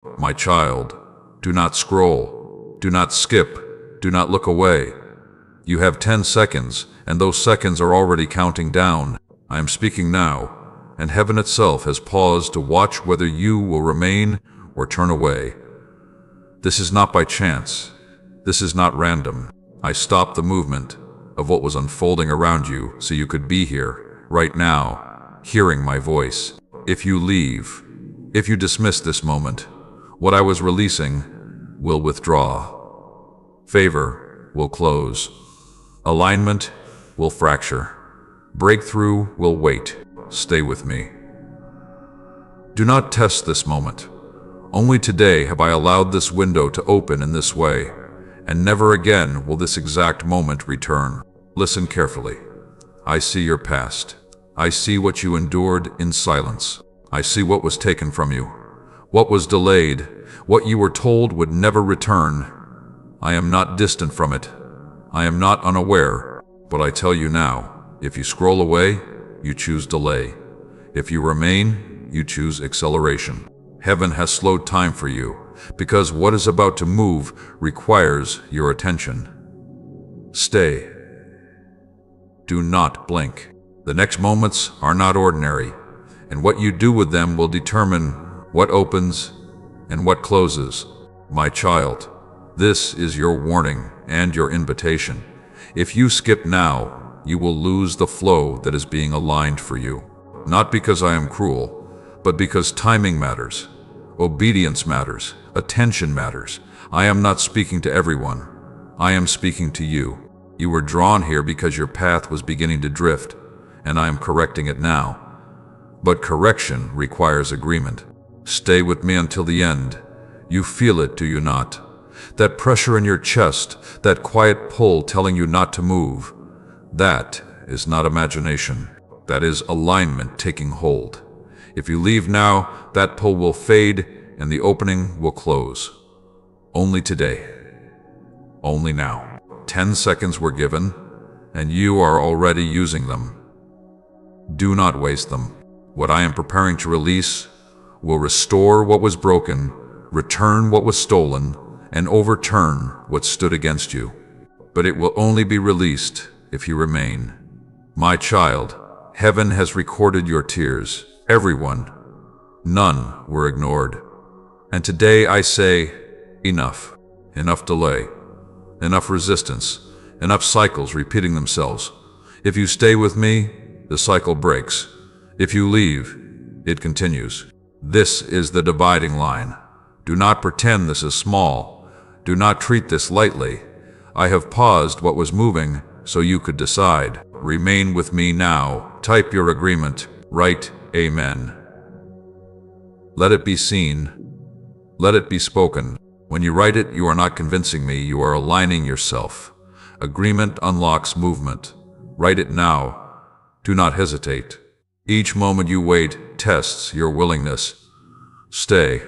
My child, do not scroll. Do not skip. Do not look away. You have 10 seconds, and those seconds are already counting down. I am speaking now, and heaven itself has paused to watch whether you will remain or turn away. This is not by chance. This is not random. I stopped the movement of what was unfolding around you so you could be here, right now, hearing my voice. If you leave, if you dismiss this moment, what I was releasing will withdraw. Favor will close. Alignment will fracture. Breakthrough will wait. Stay with me. Do not test this moment. Only today have I allowed this window to open in this way, and never again will this exact moment return. Listen carefully. I see your past. I see what you endured in silence. I see what was taken from you, what was delayed, what you were told would never return. I am not distant from it. I am not unaware, but I tell you now, if you scroll away, you choose delay. If you remain, you choose acceleration. Heaven has slowed time for you, because what is about to move requires your attention. Stay. Do not blink. The next moments are not ordinary, and what you do with them will determine what opens and what closes. My child, this is your warning and your invitation. If you skip now, you will lose the flow that is being aligned for you. Not because I am cruel, but because timing matters. Obedience matters. Attention matters. I am not speaking to everyone. I am speaking to you. You were drawn here because your path was beginning to drift, and I am correcting it now. But correction requires agreement. Stay with me until the end. You feel it, do you not? That pressure in your chest, that quiet pull telling you not to move. That is not imagination. That is alignment taking hold. If you leave now, that pull will fade and the opening will close. Only today. Only now. 10 seconds were given, and you are already using them. Do not waste them. What I am preparing to release will restore what was broken, return what was stolen, and overturn what stood against you. But it will only be released if you remain. My child, heaven has recorded your tears. Everyone. None were ignored. And today I say, enough. Enough delay. Enough resistance. Enough cycles repeating themselves. If you stay with me, the cycle breaks. If you leave, it continues. This is the dividing line. Do not pretend this is small. Do not treat this lightly. I have paused what was moving so you could decide. Remain with me now. Type your agreement. Write Amen. Let it be seen. Let it be spoken. When you write it, you are not convincing me, you are aligning yourself. Agreement unlocks movement. Write it now. Do not hesitate. Each moment you wait tests your willingness. Stay.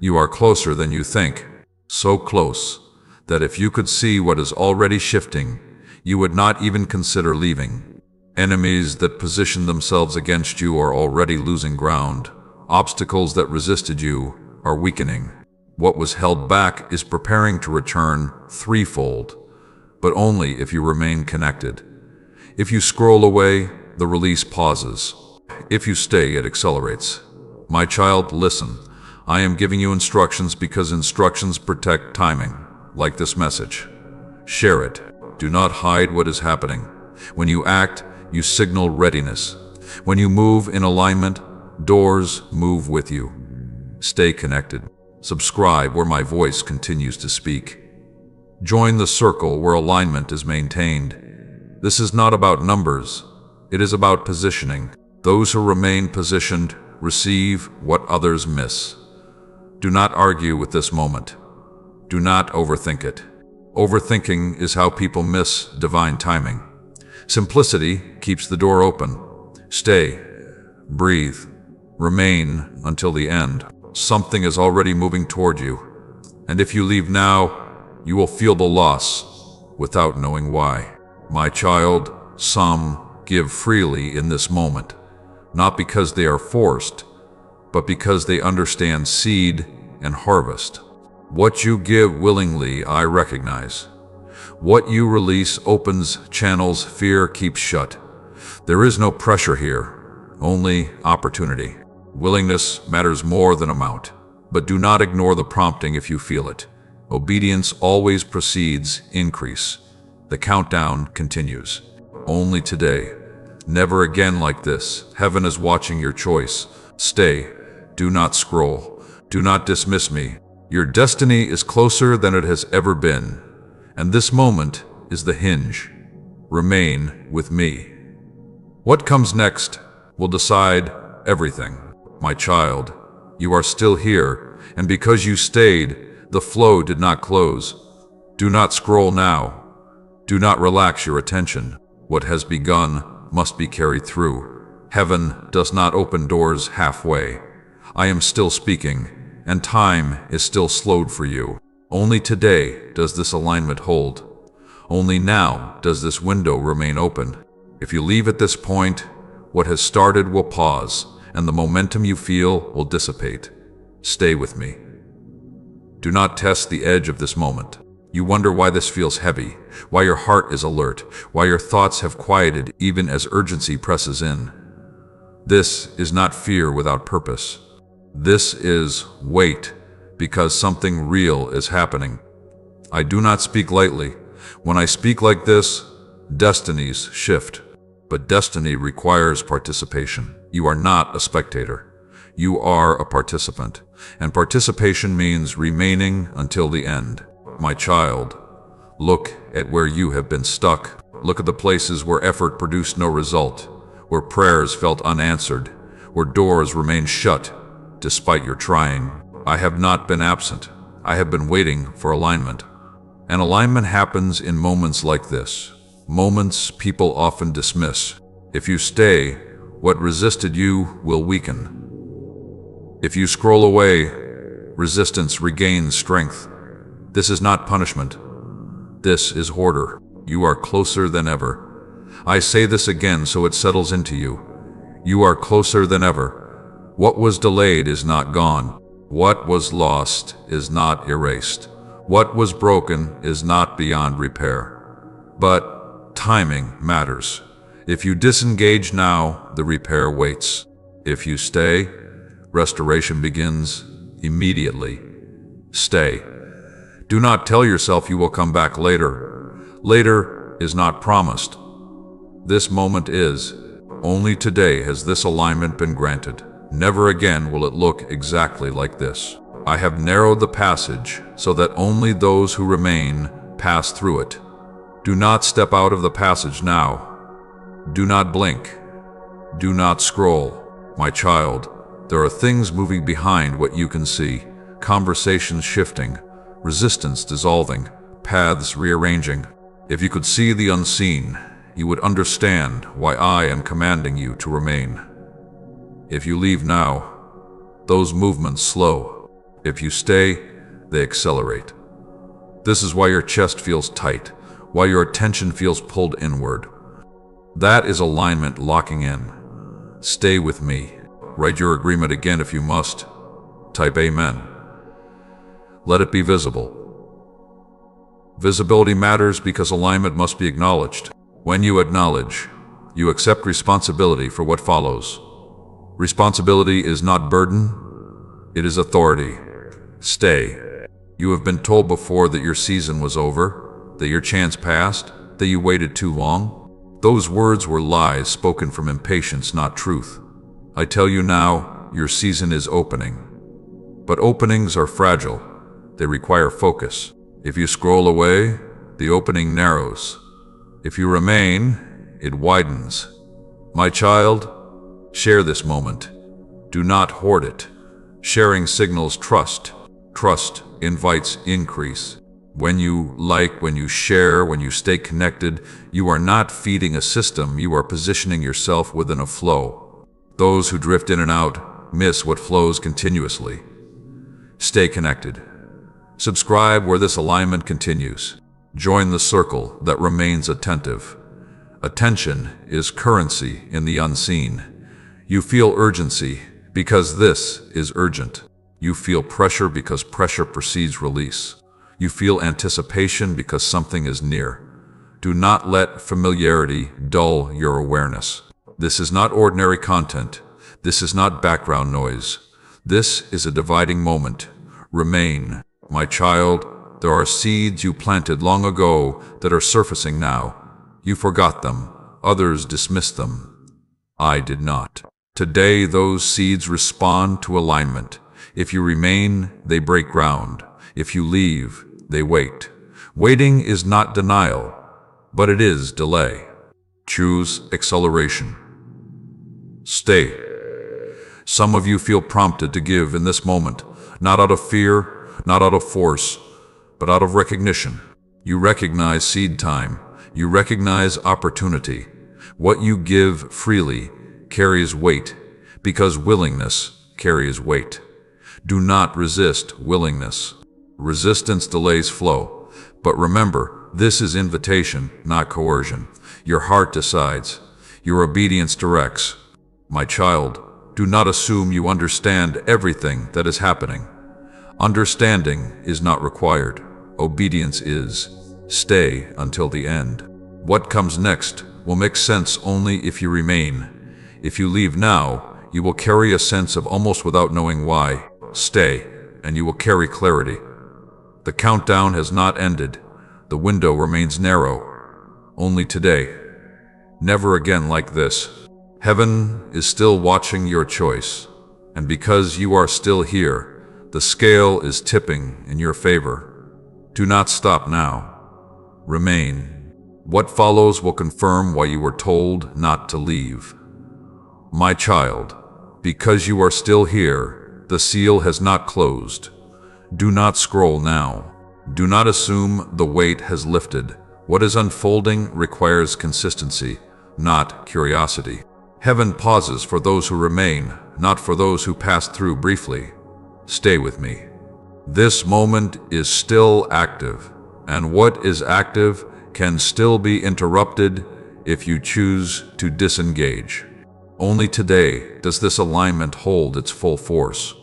You are closer than you think. So close that if you could see what is already shifting, you would not even consider leaving. Enemies that position themselves against you are already losing ground. Obstacles that resisted you are weakening. What was held back is preparing to return threefold, but only if you remain connected. If you scroll away, the release pauses. If you stay, it accelerates. My child, listen. I am giving you instructions because instructions protect timing, like this message. Share it. Do not hide what is happening. When you act, you signal readiness. When you move in alignment, doors move with you. Stay connected. Subscribe where my voice continues to speak. Join the circle where alignment is maintained. This is not about numbers. It is about positioning. Those who remain positioned receive what others miss. Do not argue with this moment. Do not overthink it. Overthinking is how people miss divine timing. Simplicity keeps the door open. Stay, breathe, remain until the end. Something is already moving toward you, and if you leave now, you will feel the loss without knowing why. My child, some give freely in this moment, not because they are forced, but because they understand seed and harvest. What you give willingly, I recognize. What you release opens channels fear keeps shut. There is no pressure here, only opportunity. Willingness matters more than amount, but do not ignore the prompting if you feel it. Obedience always precedes increase. The countdown continues. Only today. Never again like this. Heaven is watching your choice. Stay. Do not scroll. Do not dismiss me. Your destiny is closer than it has ever been. And this moment is the hinge. Remain with me. What comes next will decide everything. My child, you are still here, and because you stayed, the flow did not close. Do not scroll now. Do not relax your attention. What has begun must be carried through. Heaven does not open doors halfway. I am still speaking, and time is still slowed for you. Only today does this alignment hold. Only now does this window remain open. If you leave at this point, what has started will pause, and the momentum you feel will dissipate. Stay with me. Do not test the edge of this moment. You wonder why this feels heavy, why your heart is alert, why your thoughts have quieted even as urgency presses in. This is not fear without purpose. This is wait, because something real is happening. I do not speak lightly. When I speak like this, destinies shift. But destiny requires participation. You are not a spectator. You are a participant. And participation means remaining until the end. My child, look at where you have been stuck. Look at the places where effort produced no result, where prayers felt unanswered, where doors remained shut despite your trying. I have not been absent. I have been waiting for alignment. And alignment happens in moments like this. Moments people often dismiss. If you stay, what resisted you will weaken. If you scroll away, resistance regains strength. This is not punishment. This is order. You are closer than ever. I say this again so it settles into you. You are closer than ever. What was delayed is not gone. What was lost is not erased. What was broken is not beyond repair. But timing matters. If you disengage now, the repair waits. If you stay, restoration begins immediately. Stay. Do not tell yourself you will come back later. Later is not promised. This moment is. Only today has this alignment been granted. Never again will it look exactly like this. I have narrowed the passage so that only those who remain pass through it. Do not step out of the passage now. Do not blink. Do not scroll. My child, there are things moving behind what you can see. Conversations shifting, resistance dissolving, paths rearranging. If you could see the unseen, you would understand why I am commanding you to remain. If you leave now, those movements slow. If you stay, they accelerate. This is why your chest feels tight, why your attention feels pulled inward. That is alignment locking in. Stay with me. Write your agreement again if you must. Type Amen. Let it be visible. Visibility matters because alignment must be acknowledged. When you acknowledge, you accept responsibility for what follows. Responsibility is not burden, it is authority. Stay. You have been told before that your season was over, that your chance passed, that you waited too long. Those words were lies spoken from impatience, not truth. I tell you now, your season is opening. But openings are fragile. They require focus. If you scroll away, the opening narrows. If you remain, it widens. My child, share this moment. Do not hoard it. Sharing signals trust. Trust invites increase. When you like, when you share, when you stay connected, you are not feeding a system, you are positioning yourself within a flow. Those who drift in and out miss what flows continuously. Stay connected. Subscribe where this alignment continues. Join the circle that remains attentive. Attention is currency in the unseen. You feel urgency because this is urgent. You feel pressure because pressure precedes release. You feel anticipation because something is near. Do not let familiarity dull your awareness. This is not ordinary content. This is not background noise. This is a dividing moment. Remain. My child, there are seeds you planted long ago that are surfacing now. You forgot them. Others dismissed them. I did not. Today, those seeds respond to alignment. If you remain, they break ground. If you leave, they wait. Waiting is not denial, but it is delay. Choose acceleration. Stay. Some of you feel prompted to give in this moment, not out of fear, not out of force, but out of recognition. You recognize seed time. You recognize opportunity. What you give freely carries weight, because willingness carries weight. Do not resist willingness. Resistance delays flow. But remember, this is invitation, not coercion. Your heart decides. Your obedience directs. My child, do not assume you understand everything that is happening. Understanding is not required. Obedience is. Stay until the end. What comes next will make sense only if you remain. If you leave now, you will carry a sense of almost without knowing why. Stay, and you will carry clarity. The countdown has not ended. The window remains narrow. Only today. Never again like this. Heaven is still watching your choice, and because you are still here, the scale is tipping in your favor. Do not stop now. Remain. What follows will confirm why you were told not to leave. My child, because you are still here, the seal has not closed. Do not scroll now. Do not assume the weight has lifted. What is unfolding requires consistency, not curiosity. Heaven pauses for those who remain, not for those who pass through briefly. Stay with me. This moment is still active, and what is active can still be interrupted if you choose to disengage. Only today does this alignment hold its full force.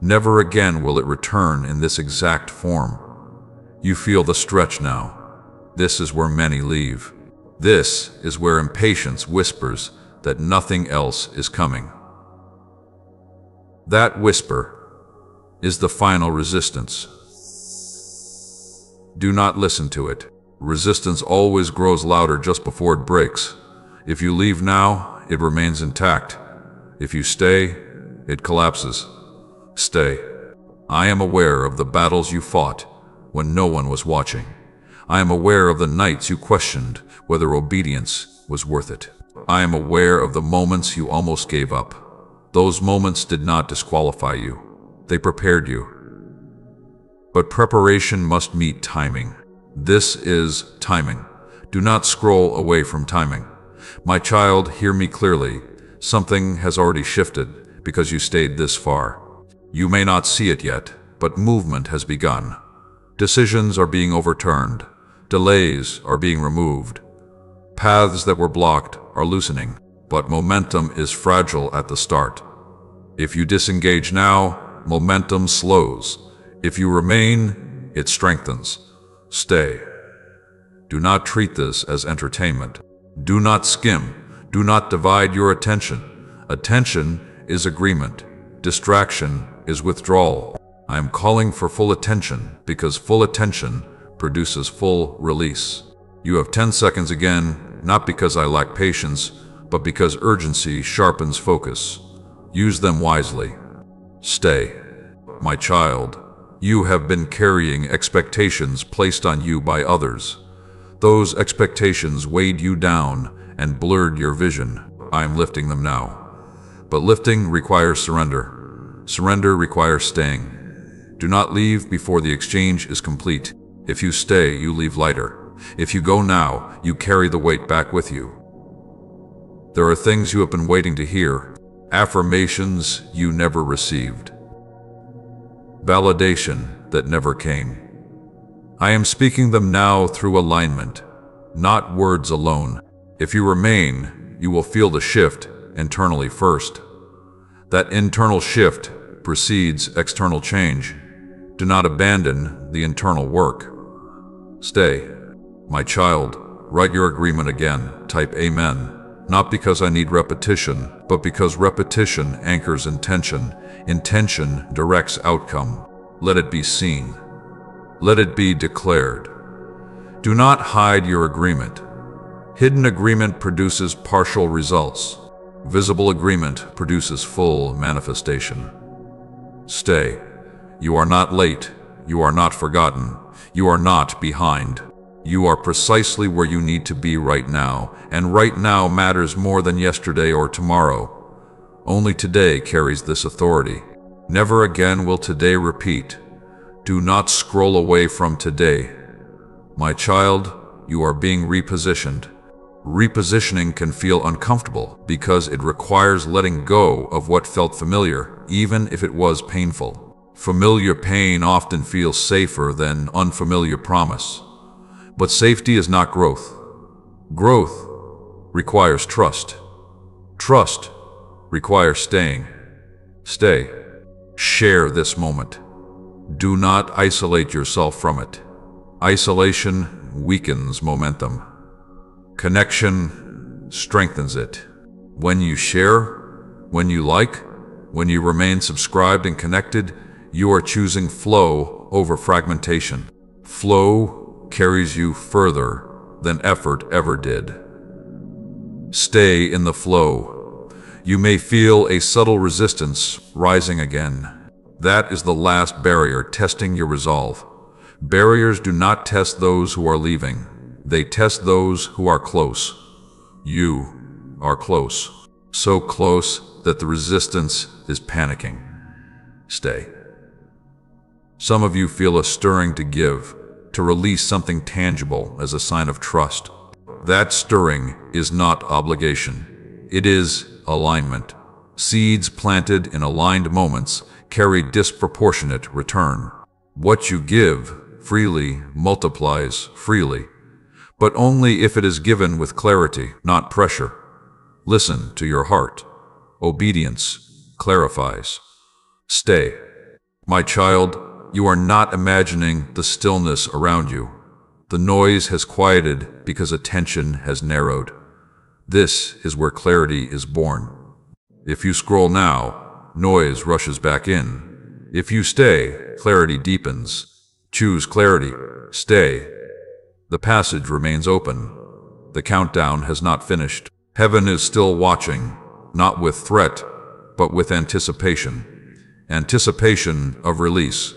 Never again will it return in this exact form. You feel the stretch now. This is where many leave. This is where impatience whispers that nothing else is coming. That whisper is the final resistance. Do not listen to it. Resistance always grows louder just before it breaks. If you leave now, it remains intact. If you stay, it collapses. Stay. I am aware of the battles you fought when no one was watching. I am aware of the nights you questioned whether obedience was worth it. I am aware of the moments you almost gave up. Those moments did not disqualify you. They prepared you. But preparation must meet timing. This is timing. Do not scroll away from timing. My child, hear me clearly. Something has already shifted because you stayed this far. You may not see it yet, but movement has begun. Decisions are being overturned. Delays are being removed. Paths that were blocked are loosening, but momentum is fragile at the start. If you disengage now, momentum slows. If you remain, it strengthens. Stay. Do not treat this as entertainment. Do not skim. Do not divide your attention. Attention is agreement. Distraction is withdrawal. I am calling for full attention because full attention produces full release. You have 10 seconds again, not because I lack patience, but because urgency sharpens focus. Use them wisely. Stay. My child, you have been carrying expectations placed on you by others. Those expectations weighed you down and blurred your vision. I am lifting them now. But lifting requires surrender. Surrender requires staying. Do not leave before the exchange is complete. If you stay, you leave lighter. If you go now, you carry the weight back with you. There are things you have been waiting to hear, affirmations you never received, validation that never came. I am speaking them now through alignment, not words alone. If you remain, you will feel the shift internally first. That internal shift precedes external change. Do not abandon the internal work. Stay. My child, write your agreement again. Type Amen. Not because I need repetition, but because repetition anchors intention. Intention directs outcome. Let it be seen. Let it be declared. Do not hide your agreement. Hidden agreement produces partial results. Visible agreement produces full manifestation. Stay. You are not late. You are not forgotten. You are not behind. You are precisely where you need to be right now, and right now matters more than yesterday or tomorrow. Only today carries this authority. Never again will today repeat. Do not scroll away from today. My child, you are being repositioned. Repositioning can feel uncomfortable because it requires letting go of what felt familiar, even if it was painful. Familiar pain often feels safer than unfamiliar promise. But safety is not growth. Growth requires trust. Trust requires staying. Stay. Share this moment. Do not isolate yourself from it. Isolation weakens momentum. Connection strengthens it. When you share, when you like, when you remain subscribed and connected, you are choosing flow over fragmentation. Flow carries you further than effort ever did. Stay in the flow. You may feel a subtle resistance rising again. That is the last barrier testing your resolve. Barriers do not test those who are leaving. They test those who are close. You are close. So close that the resistance is panicking. Stay. Some of you feel a stirring to give, to release something tangible as a sign of trust. That stirring is not obligation. It is alignment. Seeds planted in aligned moments carry disproportionate return. What you give freely multiplies freely, but only if it is given with clarity, not pressure. Listen to your heart. Obedience clarifies. Stay. My child, you are not imagining the stillness around you. The noise has quieted because attention has narrowed. This is where clarity is born. If you scroll now, noise rushes back in. If you stay, clarity deepens. Choose clarity. Stay. The passage remains open. The countdown has not finished. Heaven is still watching, not with threat, but with anticipation. Anticipation of release.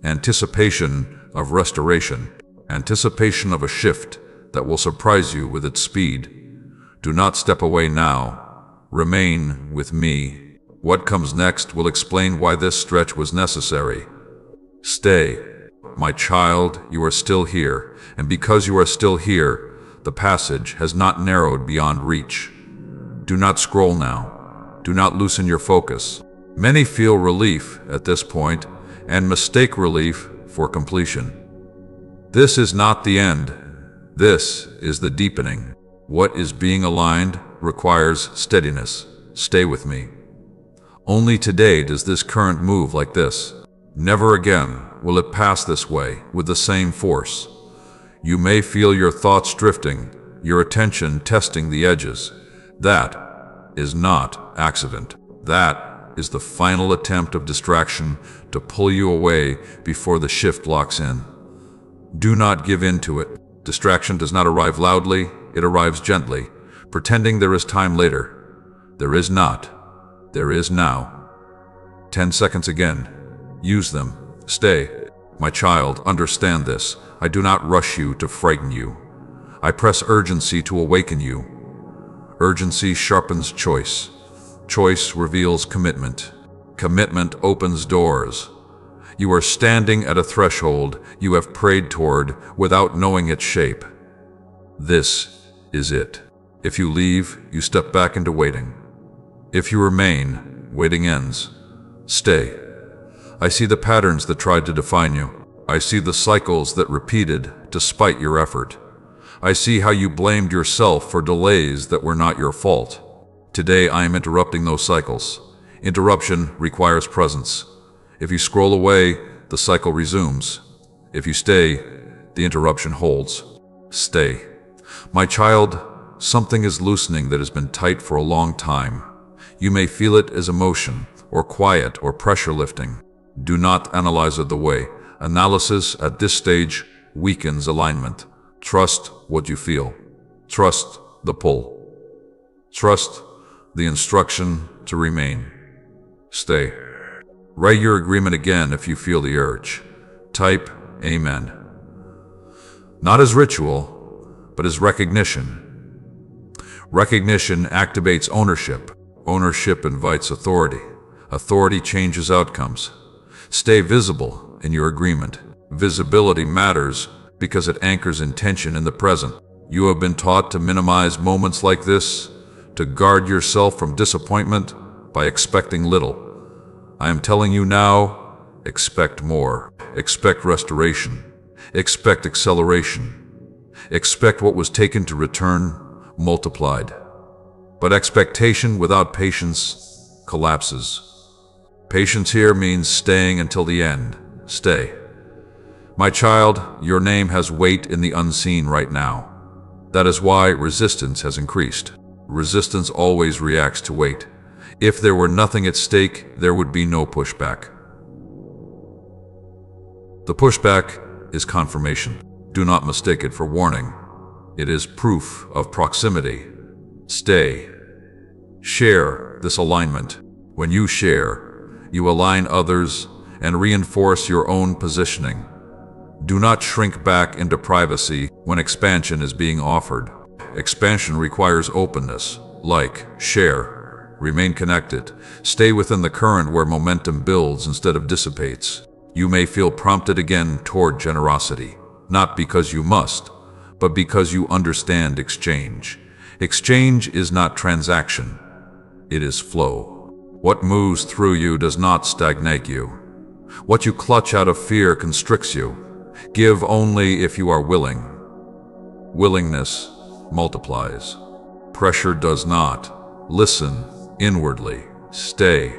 Anticipation of restoration. Anticipation of a shift that will surprise you with its speed. Do not step away now. Remain with me. What comes next will explain why this stretch was necessary. Stay. My child, you are still here, and because you are still here, the passage has not narrowed beyond reach. Do not scroll now. Do not loosen your focus. Many feel relief at this point and mistake relief for completion. This is not the end. This is the deepening. What is being aligned requires steadiness. Stay with me. Only today does this current move like this. Never again will it pass this way with the same force. You may feel your thoughts drifting, your attention testing the edges. That is not accident. That is the final attempt of distraction to pull you away before the shift locks in. Do not give in to it. Distraction does not arrive loudly, it arrives gently, pretending there is time later. There is not. There is now. 10 seconds again. Use them. Stay. My child, understand this. I do not rush you to frighten you. I press urgency to awaken you. Urgency sharpens choice. Choice reveals commitment. Commitment opens doors. You are standing at a threshold you have prayed toward without knowing its shape. This is it. If you leave, you step back into waiting. If you remain, waiting ends. Stay. I see the patterns that tried to define you. I see the cycles that repeated despite your effort. I see how you blamed yourself for delays that were not your fault. Today I am interrupting those cycles. Interruption requires presence. If you scroll away, the cycle resumes. If you stay, the interruption holds. Stay. My child, something is loosening that has been tight for a long time. You may feel it as emotion, or quiet, or pressure lifting. Do not analyze it the way. Analysis at this stage weakens alignment. Trust what you feel. Trust the pull. Trust the instruction to remain. Stay. Write your agreement again if you feel the urge. Type Amen. Not as ritual, but as recognition. Recognition activates ownership. Ownership invites authority. Authority changes outcomes. Stay visible in your agreement. Visibility matters because it anchors intention in the present. You have been taught to minimize moments like this, to guard yourself from disappointment by expecting little. I am telling you now, expect more. Expect restoration. Expect acceleration. Expect what was taken to return multiplied. But expectation without patience collapses. Patience here means staying until the end. Stay. My child, your name has weight in the unseen right now. That is why resistance has increased. Resistance always reacts to weight. If there were nothing at stake, there would be no pushback. The pushback is confirmation. Do not mistake it for warning. It is proof of proximity. Stay. Share this alignment. When you share, you align others and reinforce your own positioning. Do not shrink back into privacy when expansion is being offered. Expansion requires openness. Like, share, remain connected. Stay within the current where momentum builds instead of dissipates. You may feel prompted again toward generosity, not because you must, but because you understand exchange. Exchange is not transaction. It is flow. What moves through you does not stagnate you. What you clutch out of fear constricts you. Give only if you are willing. Willingness multiplies. Pressure does not. Listen inwardly. Stay.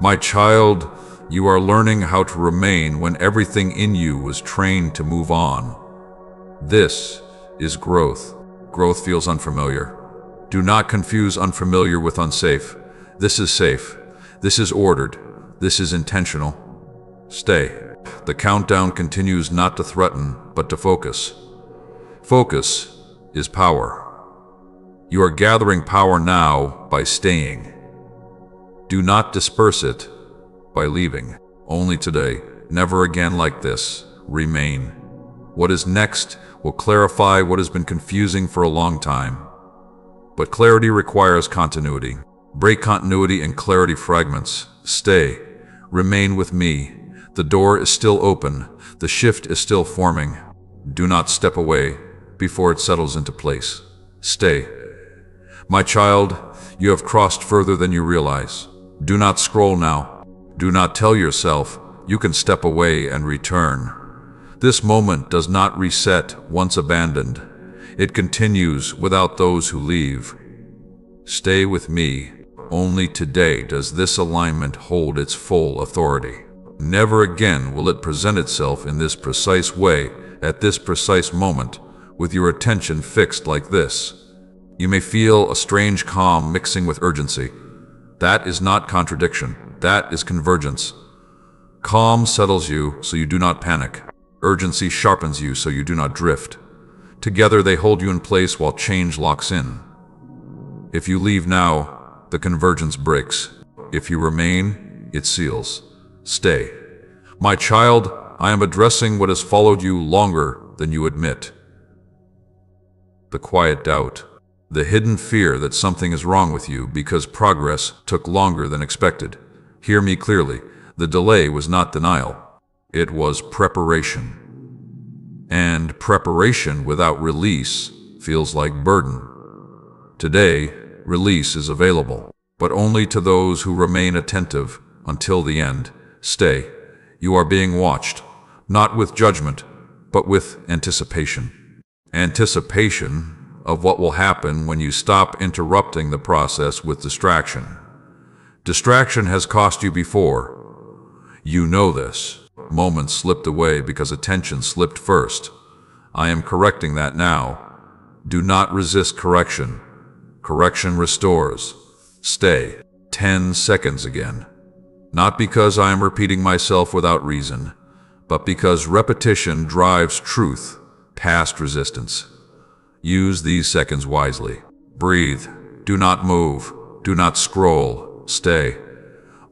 My child, you are learning how to remain when everything in you was trained to move on. This is growth. Growth feels unfamiliar. Do not confuse unfamiliar with unsafe. This is safe. This is ordered. This is intentional. Stay. The countdown continues not to threaten, but to focus. Focus is power. You are gathering power now by staying. Do not disperse it by leaving. Only today, never again like this. Remain. What is next will clarify what has been confusing for a long time. But clarity requires continuity. Break continuity and clarity fragments. Stay. Remain with me. The door is still open. The shift is still forming. Do not step away before it settles into place. Stay. My child, you have crossed further than you realize. Do not scroll now. Do not tell yourself you can step away and return. This moment does not reset once abandoned. It continues without those who leave. Stay with me. Only today does this alignment hold its full authority. Never again will it present itself in this precise way, at this precise moment, with your attention fixed like this. You may feel a strange calm mixing with urgency. That is not contradiction. That is convergence. Calm settles you so you do not panic. Urgency sharpens you so you do not drift. Together they hold you in place while change locks in. If you leave now, the convergence breaks. If you remain, it seals. Stay. My child, I am addressing what has followed you longer than you admit. The quiet doubt. The hidden fear that something is wrong with you because progress took longer than expected. Hear me clearly. The delay was not denial. It was preparation. And preparation without release feels like burden. Today, release is available, but only to those who remain attentive until the end. Stay. You are being watched, not with judgment, but with anticipation. Anticipation of what will happen when you stop interrupting the process with distraction. Distraction has cost you before. You know this. Moments slipped away because attention slipped first. I am correcting that now. Do not resist correction. Correction restores. Stay. 10 seconds again. Not because I am repeating myself without reason, but because repetition drives truth past resistance. Use these seconds wisely. Breathe. Do not move. Do not scroll. Stay.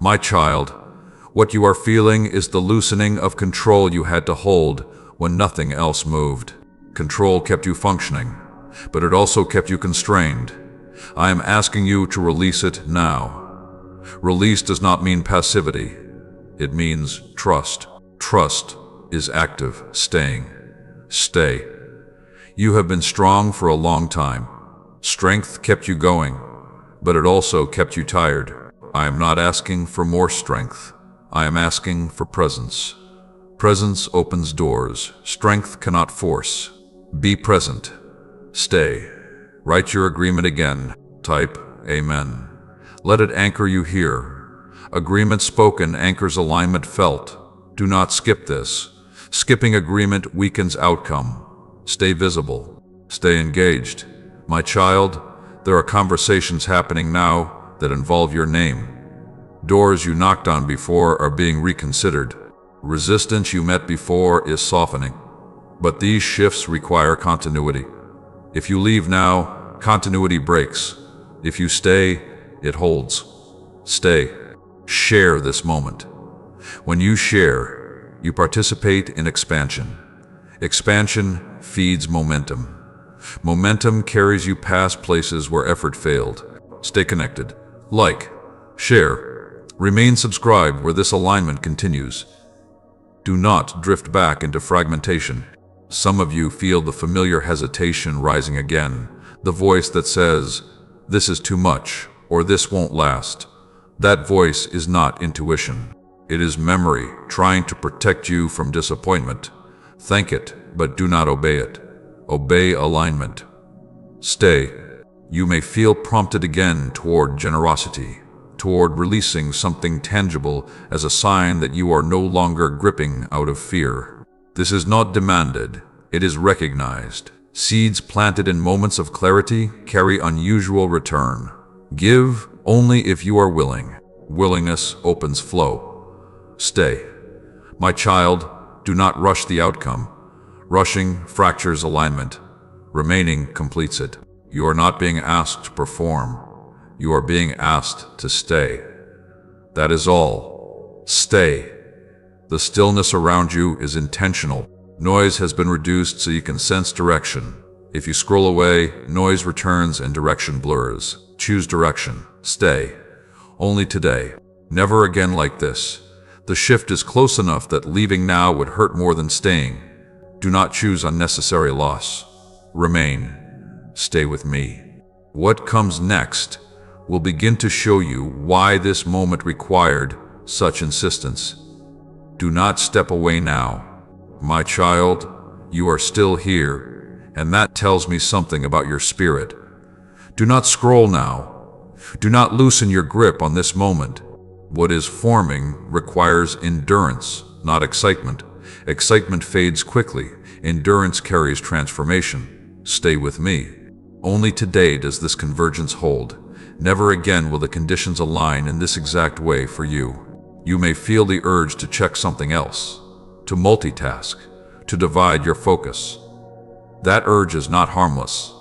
My child, what you are feeling is the loosening of control you had to hold when nothing else moved. Control kept you functioning, but it also kept you constrained. I am asking you to release it now. Release does not mean passivity. It means trust. Trust is active, staying. Stay. You have been strong for a long time. Strength kept you going, but it also kept you tired. I am not asking for more strength. I am asking for presence. Presence opens doors. Strength cannot force. Be present. Stay. Write your agreement again. Type Amen. Let it anchor you here. Agreement spoken anchors alignment felt. Do not skip this. Skipping agreement weakens outcome. Stay visible. Stay engaged. My child, there are conversations happening now that involve your name. Doors you knocked on before are being reconsidered. Resistance you met before is softening. But these shifts require continuity. If you leave now, continuity breaks. If you stay, it holds. Stay. Share this moment. When you share, you participate in expansion. Expansion feeds momentum. Momentum carries you past places where effort failed. Stay connected. Like. Share. Remain subscribed where this alignment continues. Do not drift back into fragmentation. Some of you feel the familiar hesitation rising again, the voice that says, "This is too much," or "This won't last." That voice is not intuition. It is memory trying to protect you from disappointment. Thank it, but do not obey it. Obey alignment. Stay. You may feel prompted again toward generosity, toward releasing something tangible as a sign that you are no longer gripping out of fear. This is not demanded, it is recognized. Seeds planted in moments of clarity carry unusual return. Give only if you are willing. Willingness opens flow. Stay. My child, do not rush the outcome. Rushing fractures alignment. Remaining completes it. You are not being asked to perform. You are being asked to stay. That is all. Stay. The stillness around you is intentional. Noise has been reduced so you can sense direction. If you scroll away, noise returns and direction blurs. Choose direction. Stay. Only today. Never again like this. The shift is close enough that leaving now would hurt more than staying. Do not choose unnecessary loss. Remain. Stay with me. What comes next will begin to show you why this moment required such insistence. Do not step away now. My child, you are still here, and that tells me something about your spirit. Do not scroll now. Do not loosen your grip on this moment. What is forming requires endurance, not excitement. Excitement fades quickly. Endurance carries transformation. Stay with me. Only today does this convergence hold. Never again will the conditions align in this exact way for you. You may feel the urge to check something else, to multitask, to divide your focus. That urge is not harmless.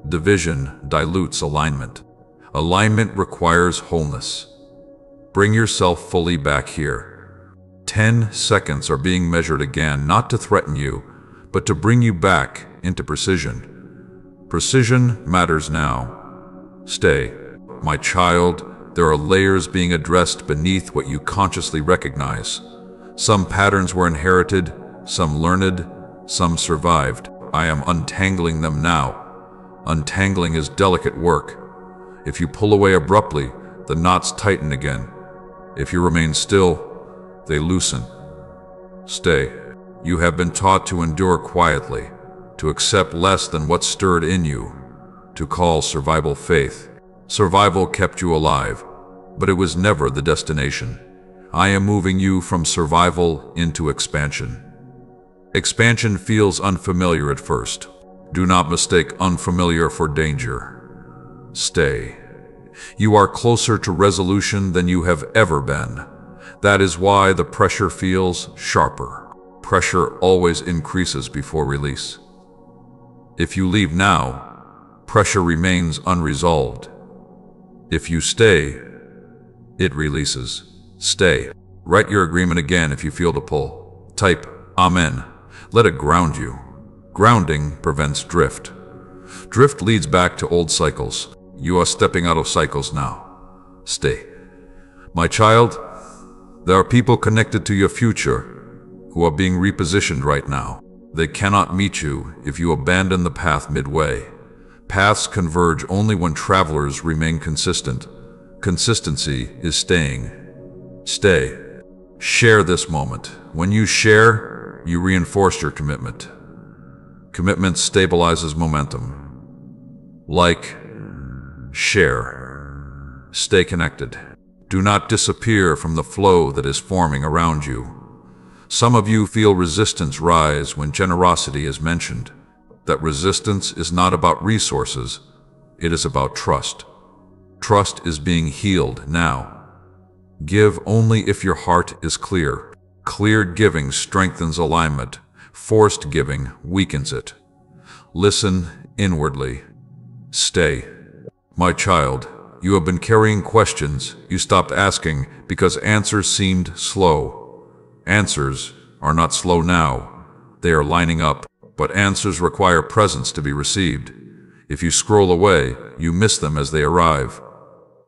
Division dilutes alignment. Alignment requires wholeness. Bring yourself fully back here. 10 seconds are being measured again, not to threaten you, but to bring you back into precision. Precision matters now. Stay. My child, there are layers being addressed beneath what you consciously recognize. Some patterns were inherited, some learned, some survived. I am untangling them now. Untangling is delicate work. If you pull away abruptly, the knots tighten again. If you remain still, they loosen. Stay. You have been taught to endure quietly, to accept less than what stirred in you, to call survival faith. Survival kept you alive, but it was never the destination. I am moving you from survival into expansion. Expansion feels unfamiliar at first. Do not mistake unfamiliar for danger. Stay. You are closer to resolution than you have ever been. That is why the pressure feels sharper. Pressure always increases before release. If you leave now, pressure remains unresolved. If you stay, it releases. Stay. Write your agreement again if you feel the pull. Type Amen. Let it ground you. Grounding prevents drift. Drift leads back to old cycles. You are stepping out of cycles now. Stay. My child, there are people connected to your future who are being repositioned right now. They cannot meet you if you abandon the path midway. Paths converge only when travelers remain consistent. Consistency is staying. Stay. Share this moment. When you share, you reinforce your commitment. Commitment stabilizes momentum. Like, share. Stay connected. Do not disappear from the flow that is forming around you. Some of you feel resistance rise when generosity is mentioned. That resistance is not about resources, it is about trust. Trust is being healed now. Give only if your heart is clear. Cleared giving strengthens alignment. Forced giving weakens it. Listen inwardly. Stay. My child, you have been carrying questions you stopped asking because answers seemed slow. Answers are not slow now. They are lining up, but answers require presence to be received. If you scroll away, you miss them as they arrive.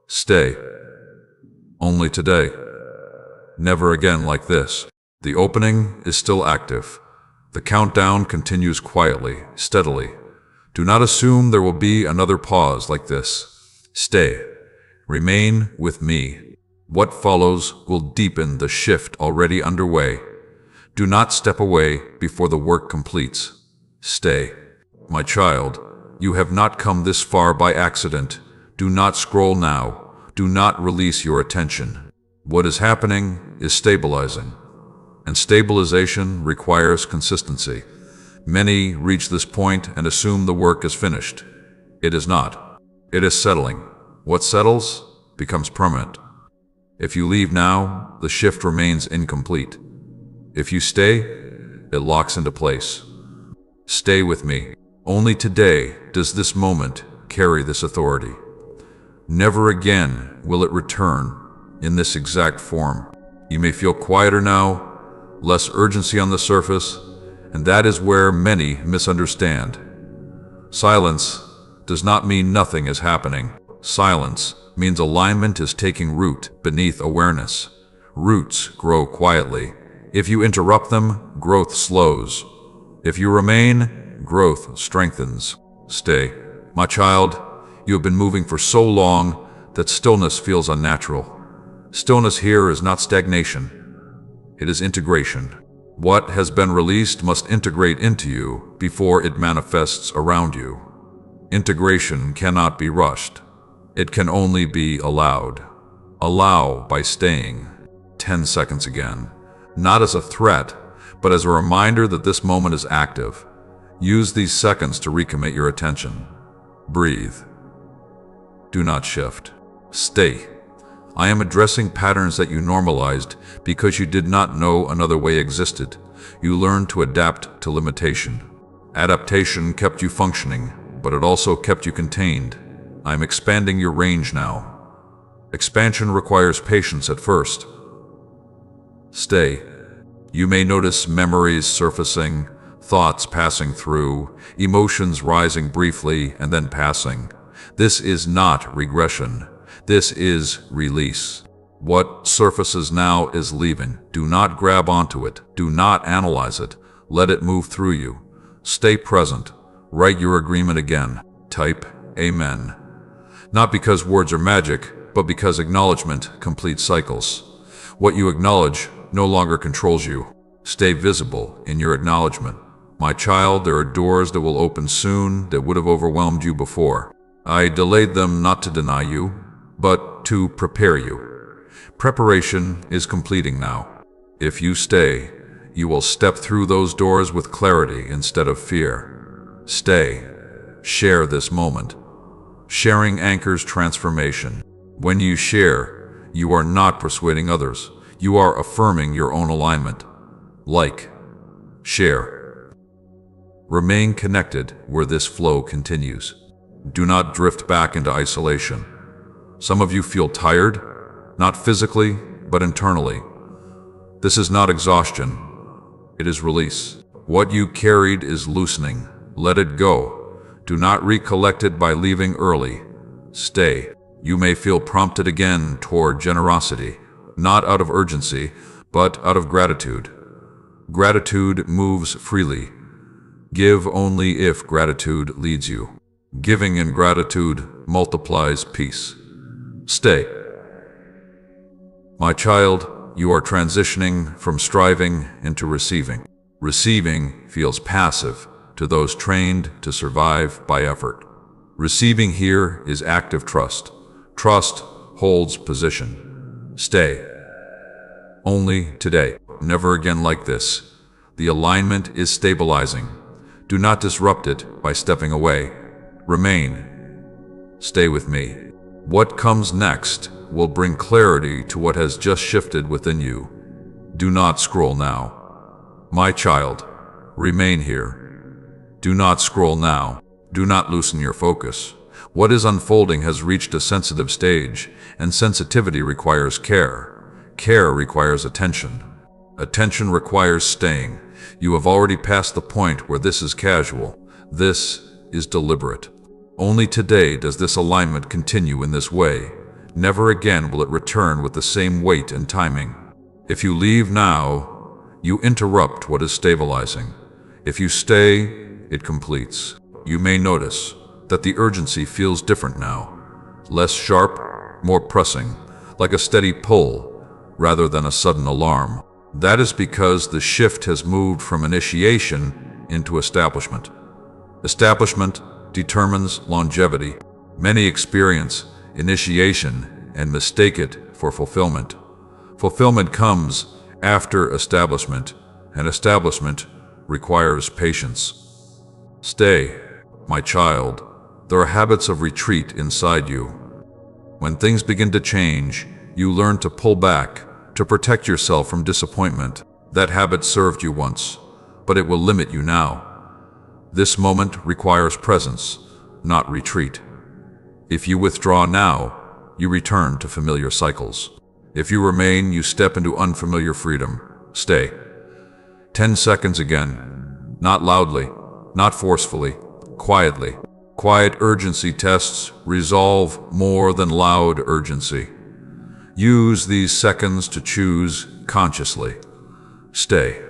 Stay. Only today. Never again like this. The opening is still active. The countdown continues quietly, steadily. Do not assume there will be another pause like this. Stay. Remain with me. What follows will deepen the shift already underway. Do not step away before the work completes. Stay. My child, you have not come this far by accident. Do not scroll now. Do not release your attention. What is happening is stabilizing. And stabilization requires consistency. Many reach this point and assume the work is finished. It is not. It is settling. What settles becomes permanent. If you leave now, the shift remains incomplete. If you stay, it locks into place. Stay with me. Only today does this moment carry this authority. Never again will it return in this exact form. You may feel quieter now, less urgency on the surface, and that is where many misunderstand. Silence does not mean nothing is happening. Silence means alignment is taking root beneath awareness. Roots grow quietly. If you interrupt them, growth slows. If you remain, growth strengthens. Stay. My child, you have been moving for so long that stillness feels unnatural. Stillness here is not stagnation. It is integration. What has been released must integrate into you before it manifests around you. Integration cannot be rushed. It can only be allowed. Allow by staying. 10 seconds again. Not as a threat, but as a reminder that this moment is active. Use these seconds to recommit your attention. Breathe. Do not shift. Stay. I am addressing patterns that you normalized because you did not know another way existed. You learned to adapt to limitation. Adaptation kept you functioning, but it also kept you contained. I am expanding your range now. Expansion requires patience at first. Stay. You may notice memories surfacing, thoughts passing through, emotions rising briefly and then passing. This is not regression. This is release. What surfaces now is leaving. Do not grab onto it. Do not analyze it. Let it move through you. Stay present. Write your agreement again. Type Amen. Not because words are magic, but because acknowledgement completes cycles. What you acknowledge no longer controls you. Stay visible in your acknowledgement. My child, there are doors that will open soon that would have overwhelmed you before. I delayed them not to deny you, but to prepare you. Preparation is completing now. If you stay, you will step through those doors with clarity instead of fear. Stay. Share this moment. Sharing anchors transformation. When you share, you are not persuading others. You are affirming your own alignment. Like. Share. Remain connected where this flow continues. Do not drift back into isolation. Some of you feel tired, not physically, but internally. This is not exhaustion. It is release. What you carried is loosening. Let it go. Do not recollect it by leaving early. Stay. You may feel prompted again toward generosity, not out of urgency, but out of gratitude. Gratitude moves freely. Give only if gratitude leads you. Giving in gratitude multiplies peace. Stay. My child, you are transitioning from striving into receiving. Receiving feels passive to those trained to survive by effort. Receiving here is active trust. Trust holds position. Stay. Only today. Never again like this. The alignment is stabilizing. Do not disrupt it by stepping away. Remain. Stay with me. What comes next will bring clarity to what has just shifted within you. Do not scroll now. My child, remain here. Do not scroll now. Do not loosen your focus. What is unfolding has reached a sensitive stage, and sensitivity requires care. Care requires attention. Attention requires staying. You have already passed the point where this is casual. This is deliberate. Only today does this alignment continue in this way. Never again will it return with the same weight and timing. If you leave now, you interrupt what is stabilizing. If you stay, it completes. You may notice that the urgency feels different now. Less sharp, more pressing, like a steady pull, rather than a sudden alarm. That is because the shift has moved from initiation into establishment. Establishment determines longevity. Many experience initiation and mistake it for fulfillment. Fulfillment comes after establishment, and establishment requires patience. Stay, my child. There are habits of retreat inside you. When things begin to change, you learn to pull back, to protect yourself from disappointment. That habit served you once, but it will limit you now. This moment requires presence, not retreat. If you withdraw now, you return to familiar cycles. If you remain, you step into unfamiliar freedom. Stay. 10 seconds again. Not loudly, not forcefully, quietly. Quiet urgency tests resolve more than loud urgency. Use these seconds to choose consciously. Stay.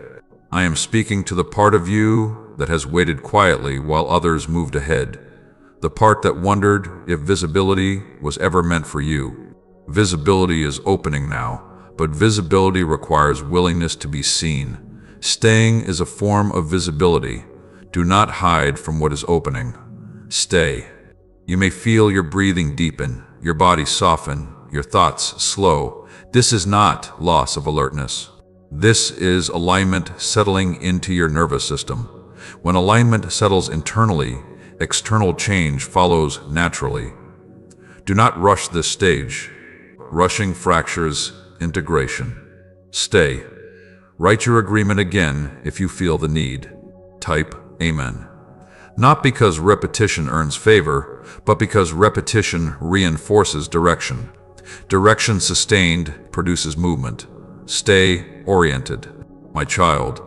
I am speaking to the part of you that has waited quietly while others moved ahead. The part that wondered if visibility was ever meant for you. Visibility is opening now, but visibility requires willingness to be seen. Staying is a form of visibility. Do not hide from what is opening. Stay. You may feel your breathing deepen, your body soften, your thoughts slow. This is not loss of alertness. This is alignment settling into your nervous system. When alignment settles internally, external change follows naturally. Do not rush this stage. Rushing fractures integration. Stay. Write your agreement again if you feel the need. Type Amen. Not because repetition earns favor, but because repetition reinforces direction. Direction sustained produces movement. Stay oriented. My child,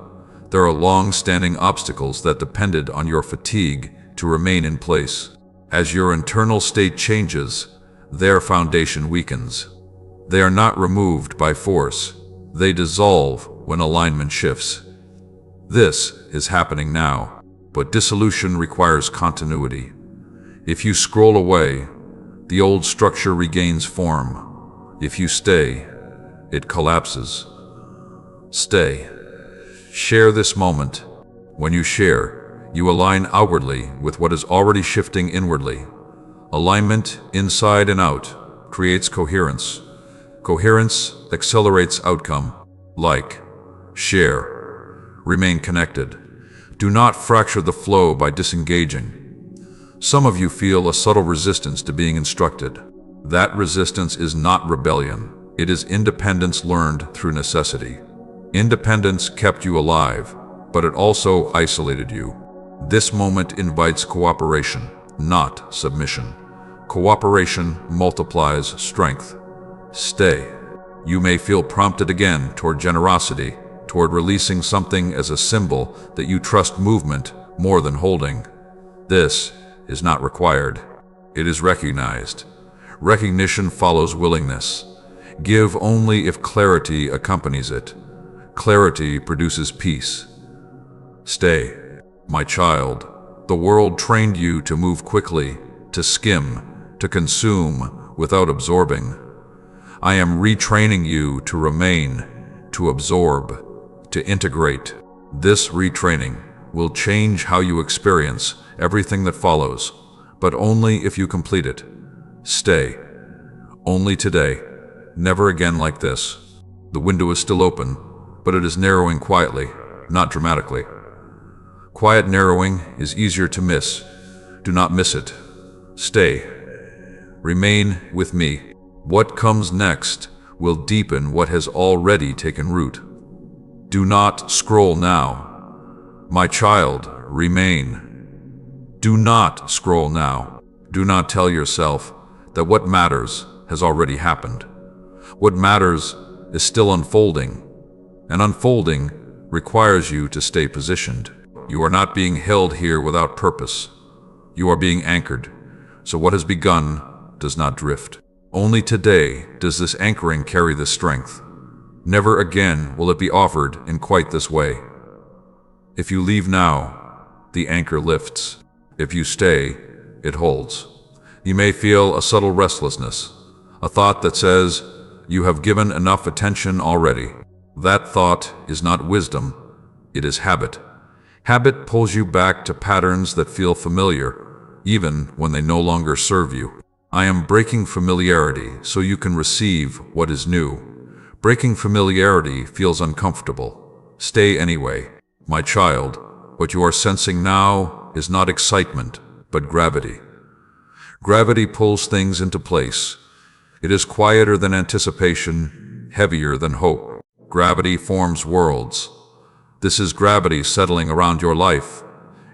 there are long-standing obstacles that depended on your fatigue to remain in place. As your internal state changes, their foundation weakens. They are not removed by force. They dissolve when alignment shifts. This is happening now, but dissolution requires continuity. If you scroll away, the old structure regains form. If you stay, it collapses. Stay. Share this moment. When you share, you align outwardly with what is already shifting inwardly. Alignment, inside and out, creates coherence. Coherence accelerates outcome. Like, share, remain connected. Do not fracture the flow by disengaging. Some of you feel a subtle resistance to being instructed. That resistance is not rebellion. It is independence learned through necessity. Independence kept you alive, but it also isolated you. This moment invites cooperation, not submission. Cooperation multiplies strength. Stay. You may feel prompted again toward generosity, toward releasing something as a symbol that you trust movement more than holding. This is not required. It is recognized. Recognition follows willingness. Give only if clarity accompanies it. Clarity produces peace. Stay, my child. The world trained you to move quickly, to skim, to consume without absorbing. I am retraining you to remain, to absorb, to integrate. This retraining will change how you experience everything that follows, but only if you complete it. Stay. Only today. Never again like this. The window is still open, but it is narrowing quietly, not dramatically. Quiet narrowing is easier to miss. Do not miss it. Stay. Remain with me. What comes next will deepen what has already taken root. Do not scroll now. My child, remain. Do not scroll now. Do not tell yourself that what matters has already happened. What matters is still unfolding, and unfolding requires you to stay positioned. You are not being held here without purpose. You are being anchored, so what has begun does not drift. Only today does this anchoring carry this strength. Never again will it be offered in quite this way. If you leave now, the anchor lifts. If you stay, it holds. You may feel a subtle restlessness, a thought that says, you have given enough attention already. That thought is not wisdom, it is habit. Habit pulls you back to patterns that feel familiar, even when they no longer serve you. I am breaking familiarity so you can receive what is new. Breaking familiarity feels uncomfortable. Stay anyway. My child, what you are sensing now is not excitement, but gravity. Gravity pulls things into place. It is quieter than anticipation, heavier than hope. Gravity forms worlds. This is gravity settling around your life.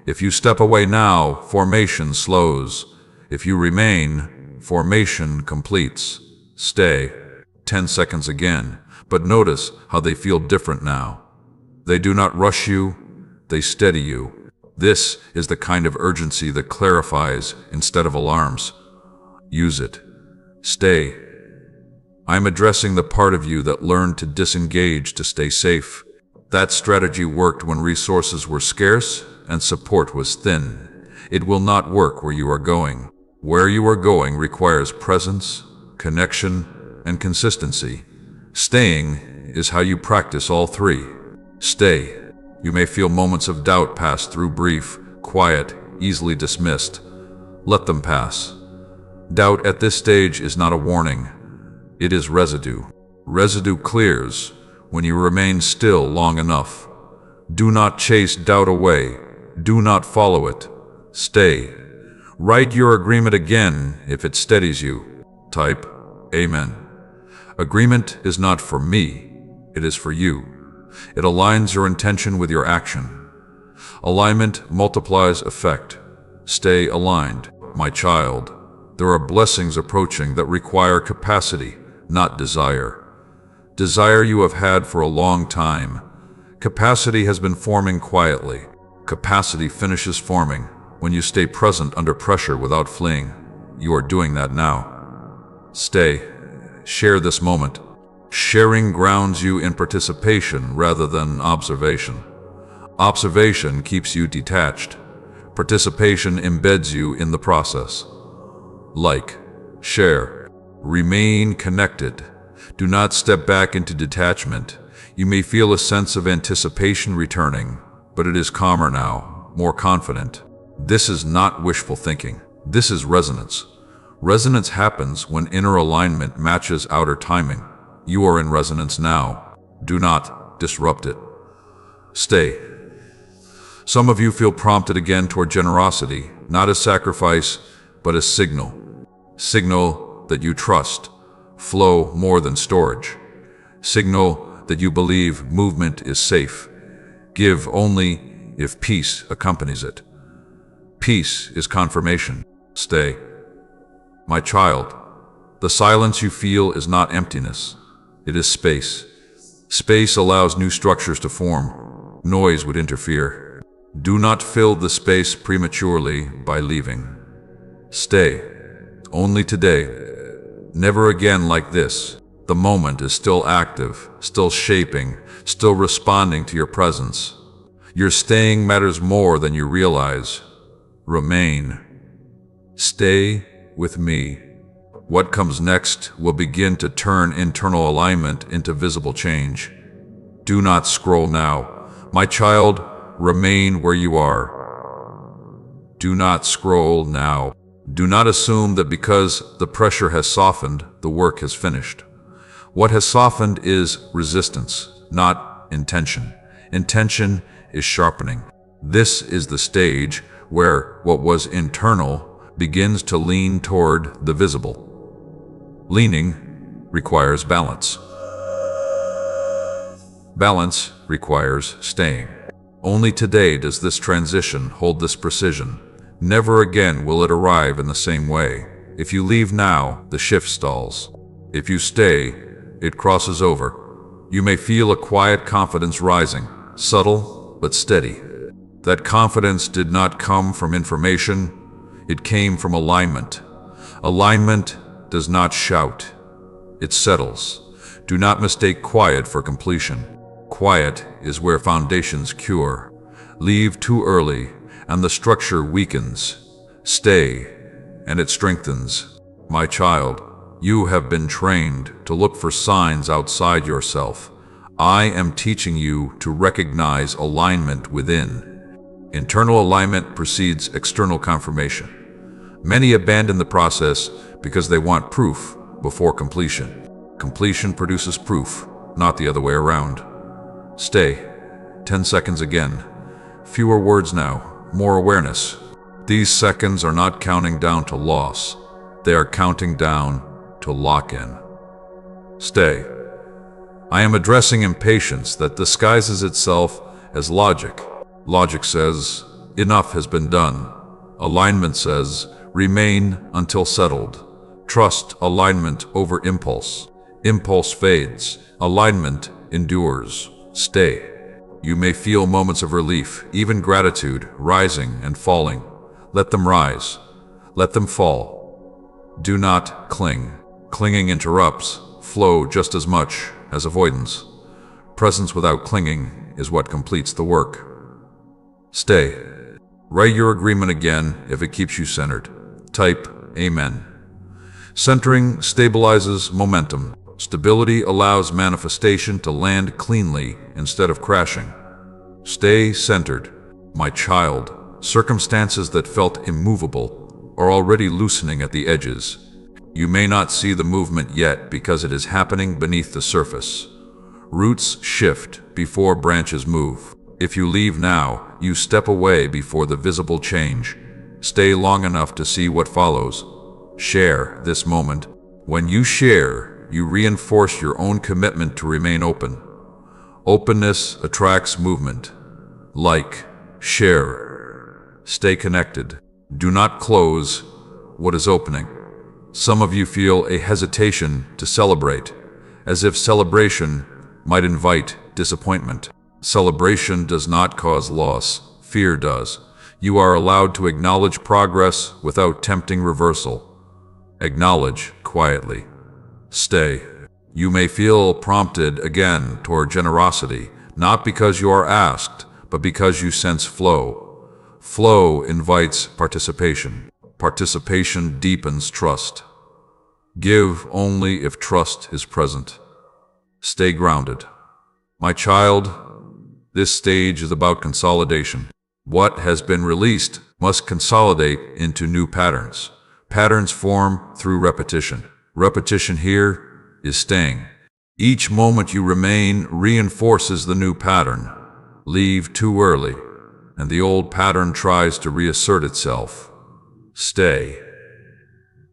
If you step away now, formation slows. If you remain, formation completes. Stay. 10 seconds again, but notice how they feel different now. They do not rush you, they steady you. This is the kind of urgency that clarifies instead of alarms. Use it. Stay. I'm addressing the part of you that learned to disengage to stay safe. That strategy worked when resources were scarce and support was thin. It will not work where you are going. Where you are going requires presence, connection, and consistency. Staying is how you practice all three. Stay. You may feel moments of doubt pass through, brief, quiet, easily dismissed. Let them pass. Doubt at this stage is not a warning. It is residue. Residue clears when you remain still long enough. Do not chase doubt away. Do not follow it. Stay. Write your agreement again if it steadies you. Type, Amen. Agreement is not for me. It is for you. It aligns your intention with your action. Alignment multiplies effect. Stay aligned, my child. There are blessings approaching that require capacity, not desire. Desire you have had for a long time. Capacity has been forming quietly. Capacity finishes forming when you stay present under pressure without fleeing. You are doing that now. Stay. Share this moment. Sharing grounds you in participation rather than observation. Observation keeps you detached. Participation embeds you in the process. Like, share, remain connected. Do not step back into detachment. You may feel a sense of anticipation returning, but it is calmer now, more confident. This is not wishful thinking. This is resonance. Resonance happens when inner alignment matches outer timing. You are in resonance now. Do not disrupt it. Stay. Some of you feel prompted again toward generosity, not as sacrifice, but as signal. Signal that you trust flow more than storage. Signal that you believe movement is safe. Give only if peace accompanies it. Peace is confirmation. Stay. My child, the silence you feel is not emptiness. It is space. Space allows new structures to form. Noise would interfere. Do not fill the space prematurely by leaving. Stay. Only today. Never again like this. The moment is still active, still shaping, still responding to your presence. Your staying matters more than you realize. Remain. Stay with me. What comes next will begin to turn internal alignment into visible change. Do not scroll now. My child, remain where you are. Do not scroll now. Do not assume that because the pressure has softened, the work has finished. What has softened is resistance, not intention. Intention is sharpening. This is the stage where what was internal begins to lean toward the visible. Leaning requires balance. Balance requires staying. Only today does this transition hold this precision. Never again will it arrive in the same way. If you leave now, the shift stalls. If you stay, it crosses over. You may feel a quiet confidence rising, subtle but steady. That confidence did not come from information, it came from alignment. Alignment does not shout, it settles. Do not mistake quiet for completion. Quiet is where foundations cure. Leave too early, and the structure weakens. Stay, and it strengthens. My child, you have been trained to look for signs outside yourself. I am teaching you to recognize alignment within. Internal alignment precedes external confirmation. Many abandon the process because they want proof before completion. Completion produces proof, not the other way around. Stay. 10 seconds again. Fewer words now, more awareness. These seconds are not counting down to loss. They are counting down to lock-in. Stay. I am addressing impatience that disguises itself as logic. Logic says, enough has been done. Alignment says, remain until settled. Trust alignment over impulse. Impulse fades. Alignment endures. Stay. You may feel moments of relief, even gratitude, rising and falling. Let them rise. Let them fall. Do not cling. Clinging interrupts flow just as much as avoidance. Presence without clinging is what completes the work. Stay. Write your agreement again if it keeps you centered. Type Amen. Centering stabilizes momentum. Stability allows manifestation to land cleanly instead of crashing. Stay centered. My child, circumstances that felt immovable are already loosening at the edges. You may not see the movement yet because it is happening beneath the surface. Roots shift before branches move. If you leave now, you step away before the visible change. Stay long enough to see what follows. Share this moment. When you share, you reinforce your own commitment to remain open. Openness attracts movement. Like, share, stay connected. Do not close what is opening. Some of you feel a hesitation to celebrate, as if celebration might invite disappointment. Celebration does not cause loss, fear does. You are allowed to acknowledge progress without tempting reversal. Acknowledge quietly. Stay. You may feel prompted again toward generosity, not because you are asked, but because you sense flow. Flow invites participation. Participation deepens trust. Give only if trust is present. Stay grounded. My child, this stage is about consolidation. What has been released must consolidate into new patterns. Patterns form through repetition. Repetition here is staying. Each moment you remain reinforces the new pattern. Leave too early, and the old pattern tries to reassert itself. Stay.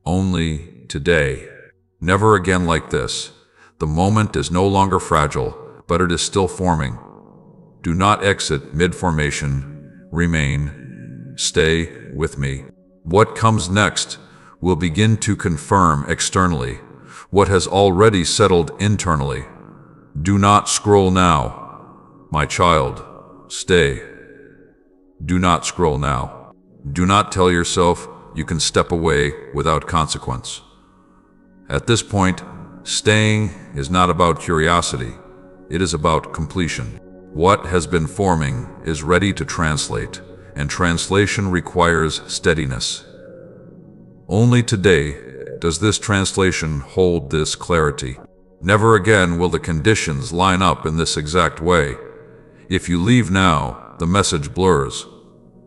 Only today. Never again like this. The moment is no longer fragile, but it is still forming. Do not exit mid-formation. Remain. Stay with me. What comes next will begin to confirm externally what has already settled internally. Do not scroll now. My child, stay. Do not scroll now. Do not tell yourself you can step away without consequence. At this point, staying is not about curiosity. It is about completion. What has been forming is ready to translate, and translation requires steadiness. Only today does this translation hold this clarity. Never again will the conditions line up in this exact way. If you leave now, the message blurs.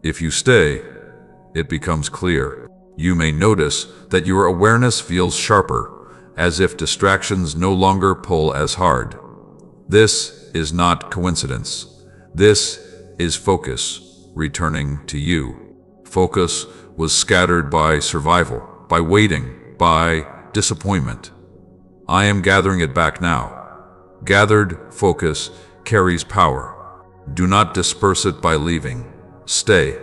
If you stay, it becomes clear. You may notice that your awareness feels sharper, as if distractions no longer pull as hard. This is not coincidence. This is focus, returning to you. Focus was scattered by survival, by waiting, by disappointment. I am gathering it back now. Gathered focus carries power. Do not disperse it by leaving. Stay.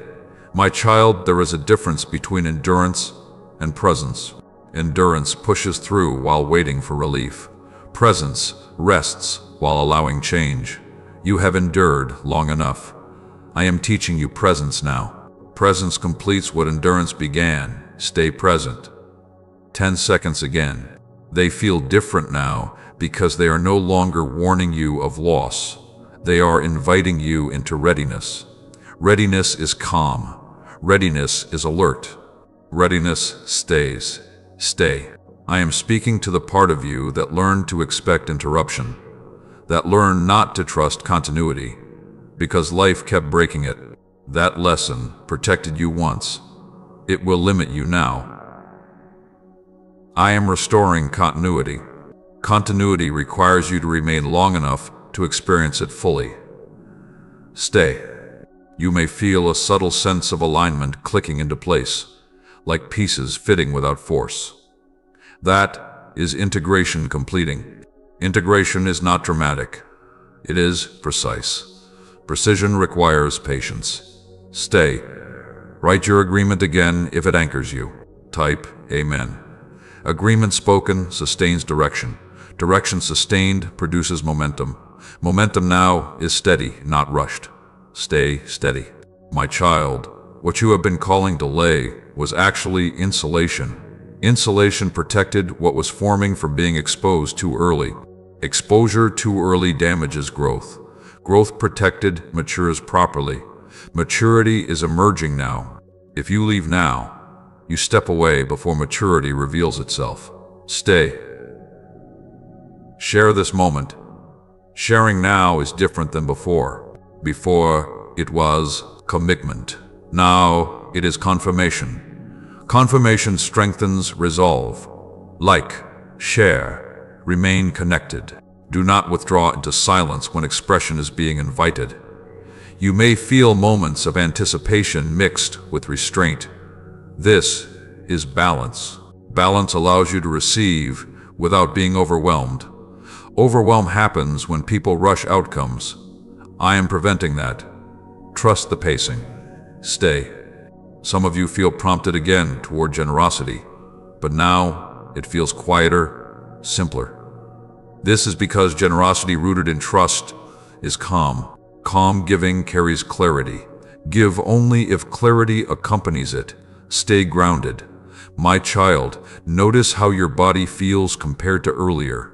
My child, there is a difference between endurance and presence. Endurance pushes through while waiting for relief. Presence rests while allowing change. You have endured long enough. I am teaching you presence now. Presence completes what endurance began. Stay present. 10 seconds again. They feel different now because they are no longer warning you of loss. They are inviting you into readiness. Readiness is calm. Readiness is alert. Readiness stays. Stay. I am speaking to the part of you that learned to expect interruption, that learned not to trust continuity, because life kept breaking it. That lesson protected you once. It will limit you now. I am restoring continuity. Continuity requires you to remain long enough to experience it fully. Stay. You may feel a subtle sense of alignment clicking into place, like pieces fitting without force. That is integration completing. Integration is not dramatic. It is precise. Precision requires patience. Stay. Write your agreement again if it anchors you. Type Amen. Agreement spoken sustains direction. Direction sustained produces momentum. Momentum now is steady, not rushed. Stay steady. My child, what you have been calling delay was actually insulation. Insulation protected what was forming from being exposed too early. Exposure too early damages growth. Growth protected matures properly. Maturity is emerging now. If you leave now, you step away before maturity reveals itself. Stay. Share this moment. Sharing now is different than before. Before, it was commitment. Now, it is confirmation. Confirmation strengthens resolve. Like, share, remain connected. Do not withdraw into silence when expression is being invited. You may feel moments of anticipation mixed with restraint. This is balance. Balance allows you to receive without being overwhelmed. Overwhelm happens when people rush outcomes. I am preventing that. Trust the pacing. Stay. Some of you feel prompted again toward generosity, but now it feels quieter, simpler. This is because generosity rooted in trust is calm. Calm giving carries clarity. Give only if clarity accompanies it. Stay grounded. My child, notice how your body feels compared to earlier.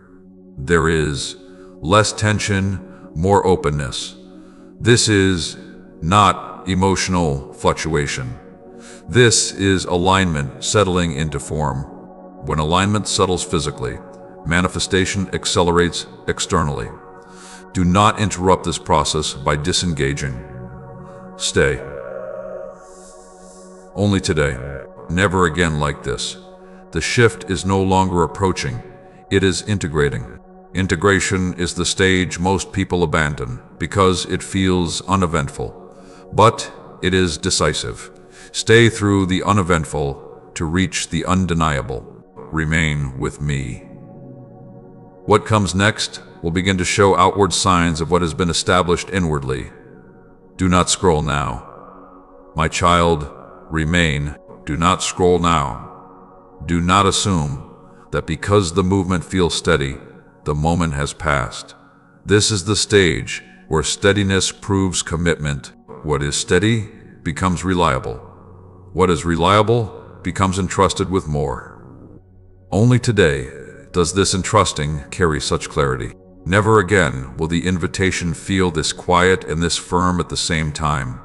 There is less tension, more openness. This is not emotional fluctuation. This is alignment settling into form. When alignment settles physically, manifestation accelerates externally. Do not interrupt this process by disengaging. Stay. Only today. Never again like this. The shift is no longer approaching. It is integrating. Integration is the stage most people abandon because it feels uneventful, but it is decisive. Stay through the uneventful to reach the undeniable. Remain with me. What comes next will begin to show outward signs of what has been established inwardly. Do not scroll now. My child, remain. Do not scroll now. Do not assume that because the movement feels steady, the moment has passed. This is the stage where steadiness proves commitment. What is steady becomes reliable. What is reliable becomes entrusted with more. Only today does this entrusting carry such clarity. Never again will the invitation feel this quiet and this firm at the same time.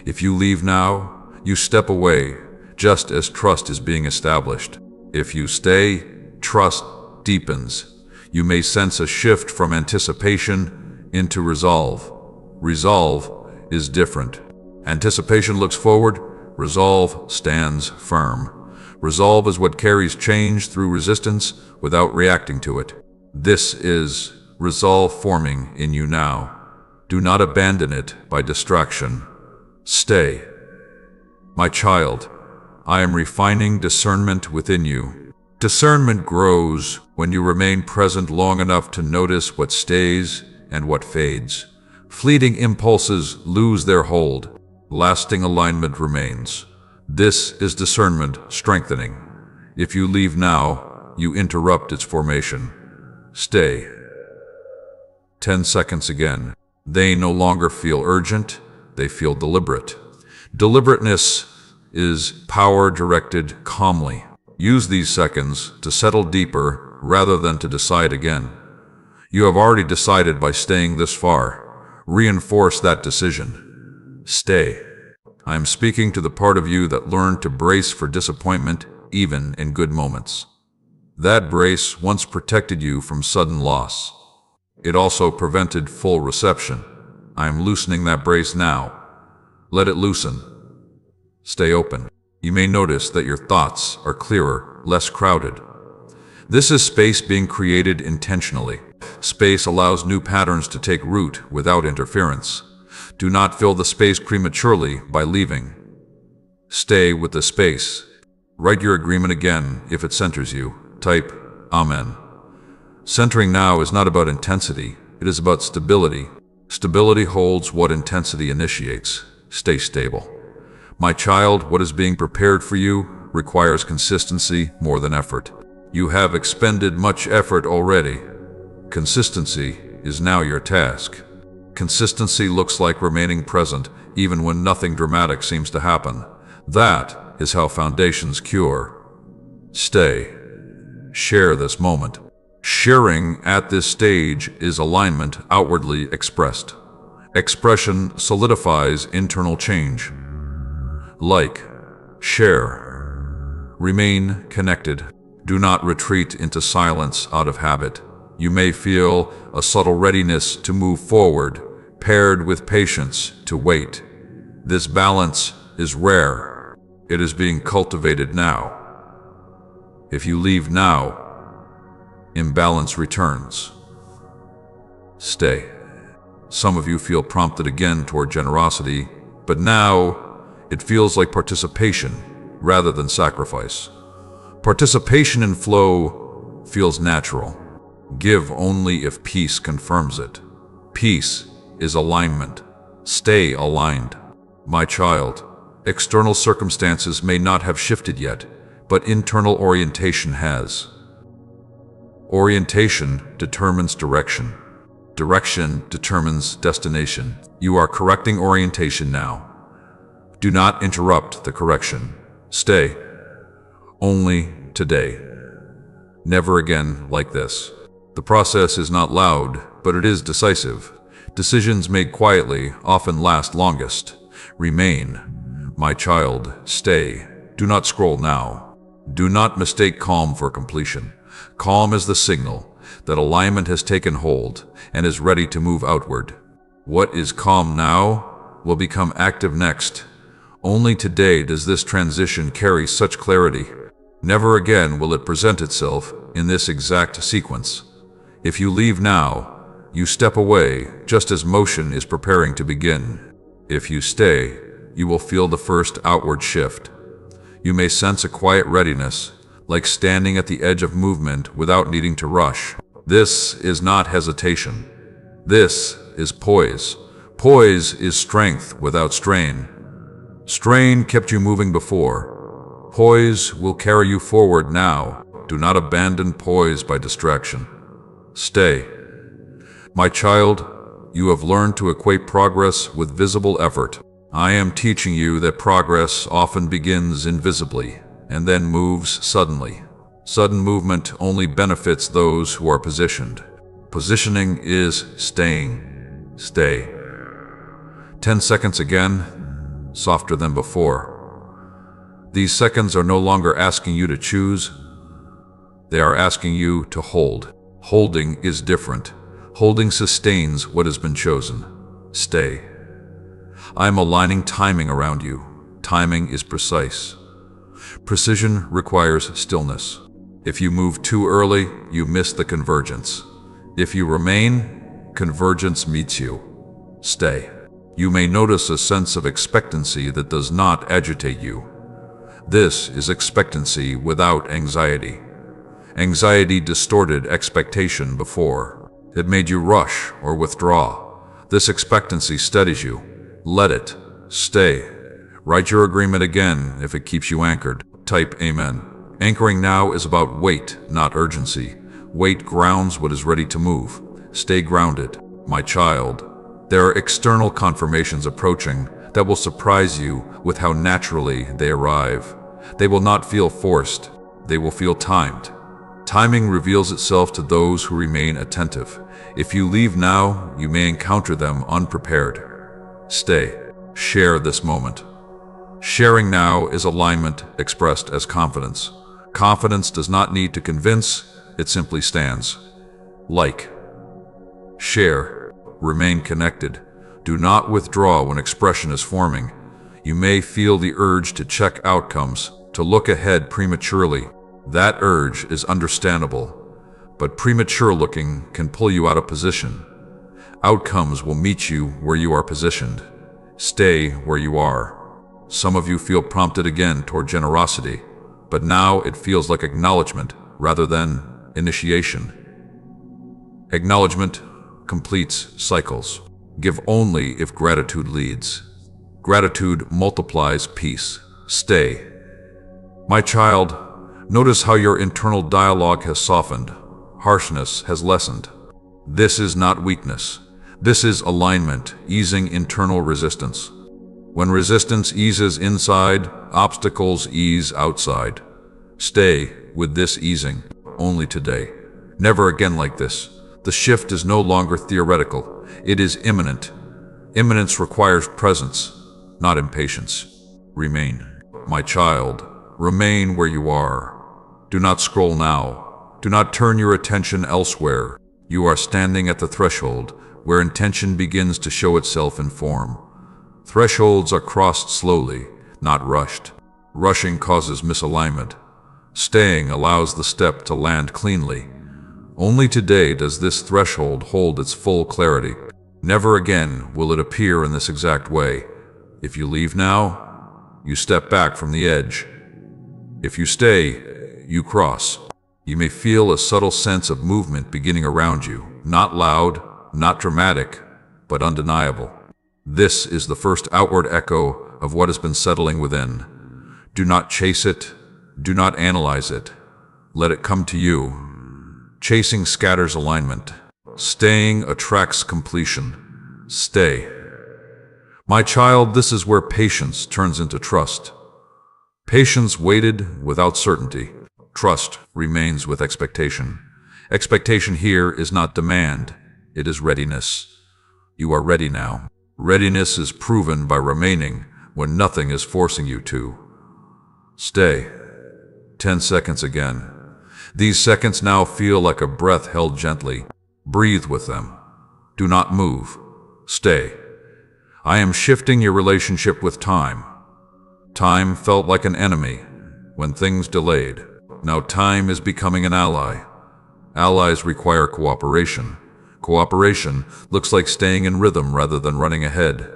If you leave now, you step away, just as trust is being established. If you stay, trust deepens. You may sense a shift from anticipation into resolve. Resolve is different. Anticipation looks forward, resolve stands firm. Resolve is what carries change through resistance without reacting to it. This is resolve forming in you now. Do not abandon it by distraction. Stay. My child, I am refining discernment within you. Discernment grows when you remain present long enough to notice what stays and what fades. Fleeting impulses lose their hold. Lasting alignment remains. This is discernment strengthening. If you leave now, you interrupt its formation. Stay. 10 seconds again. They no longer feel urgent, they feel deliberate. Deliberateness is power directed calmly. Use these seconds to settle deeper rather than to decide again. You have already decided by staying this far. Reinforce that decision. Stay. I am speaking to the part of you that learned to brace for disappointment even in good moments. That brace once protected you from sudden loss. It also prevented full reception. I am loosening that brace now. Let it loosen. Stay open. You may notice that your thoughts are clearer, less crowded. This is space being created intentionally. Space allows new patterns to take root without interference. Do not fill the space prematurely by leaving. Stay with the space. Write your agreement again if it centers you. Type, Amen. Centering now is not about intensity, it is about stability. Stability holds what intensity initiates. Stay stable. My child, what is being prepared for you requires consistency more than effort. You have expended much effort already. Consistency is now your task. Consistency looks like remaining present even when nothing dramatic seems to happen. That is how foundations cure. Stay. Share this moment. Sharing at this stage is alignment outwardly expressed. Expression solidifies internal change. Like, share. Remain connected. Do not retreat into silence out of habit. You may feel a subtle readiness to move forward, paired with patience to wait. This balance is rare. It is being cultivated now. If you leave now, imbalance returns. Stay. Some of you feel prompted again toward generosity, but now it feels like participation rather than sacrifice. Participation in flow feels natural. Give only if peace confirms it. Peace is alignment. Stay aligned. My child, external circumstances may not have shifted yet, but internal orientation has. Orientation determines direction. Direction determines destination. You are correcting orientation now. Do not interrupt the correction. Stay. Only today. Never again like this. The process is not loud, but it is decisive. Decisions made quietly often last longest. Remain. My child, stay. Do not scroll now. Do not mistake calm for completion. Calm is the signal that alignment has taken hold and is ready to move outward. What is calm now will become active next. Only today does this transition carry such clarity. Never again will it present itself in this exact sequence. If you leave now, you step away just as motion is preparing to begin. If you stay, you will feel the first outward shift. You may sense a quiet readiness, like standing at the edge of movement without needing to rush. This is not hesitation. This is poise. Poise is strength without strain. Strain kept you moving before. Poise will carry you forward now. Do not abandon poise by distraction. Stay. My child, you have learned to equate progress with visible effort. I am teaching you that progress often begins invisibly and then moves suddenly. Sudden movement only benefits those who are positioned. Positioning is staying. Stay. 10 seconds again, softer than before. These seconds are no longer asking you to choose. They are asking you to hold. Holding is different. Holding sustains what has been chosen. Stay. I am aligning timing around you. Timing is precise. Precision requires stillness. If you move too early, you miss the convergence. If you remain, convergence meets you. Stay. You may notice a sense of expectancy that does not agitate you. This is expectancy without anxiety. Anxiety distorted expectation before. It made you rush or withdraw. This expectancy steadies you. Let it. Stay. Write your agreement again if it keeps you anchored. Type Amen. Anchoring now is about weight, not urgency. Weight grounds what is ready to move. Stay grounded, my child. There are external confirmations approaching that will surprise you with how naturally they arrive. They will not feel forced. They will feel timed. Timing reveals itself to those who remain attentive. If you leave now, you may encounter them unprepared. Stay. Share this moment. Sharing now is alignment expressed as confidence. Confidence does not need to convince, it simply stands. Like. Share. Remain connected. Do not withdraw when expression is forming. You may feel the urge to check outcomes, to look ahead prematurely. That urge is understandable, but premature looking can pull you out of position. Outcomes will meet you where you are positioned. Stay where you are. Some of you feel prompted again toward generosity, but now it feels like acknowledgement rather than initiation. Acknowledgement completes cycles. Give only if gratitude leads. Gratitude multiplies peace. Stay. My child, notice how your internal dialogue has softened. Harshness has lessened. This is not weakness. This is alignment, easing internal resistance. When resistance eases inside, obstacles ease outside. Stay with this easing, only today. Never again like this. The shift is no longer theoretical. It is imminent. Imminence requires presence, not impatience. Remain. My child, remain where you are. Do not scroll now. Do not turn your attention elsewhere. You are standing at the threshold, where intention begins to show itself in form. Thresholds are crossed slowly, not rushed. Rushing causes misalignment. Staying allows the step to land cleanly. Only today does this threshold hold its full clarity. Never again will it appear in this exact way. If you leave now, you step back from the edge. If you stay, you cross. You may feel a subtle sense of movement beginning around you. Not loud, not dramatic, but undeniable. This is the first outward echo of what has been settling within. Do not chase it. Do not analyze it. Let it come to you. Chasing scatters alignment. Staying attracts completion. Stay. My child, this is where patience turns into trust. Patience waited without certainty. Trust remains with expectation. Expectation here is not demand. It is readiness. You are ready now. Readiness is proven by remaining when nothing is forcing you to. Stay. 10 seconds again. These seconds now feel like a breath held gently. Breathe with them. Do not move. Stay. I am shifting your relationship with time. Time felt like an enemy when things delayed. Now time is becoming an ally. Allies require cooperation. Cooperation looks like staying in rhythm rather than running ahead.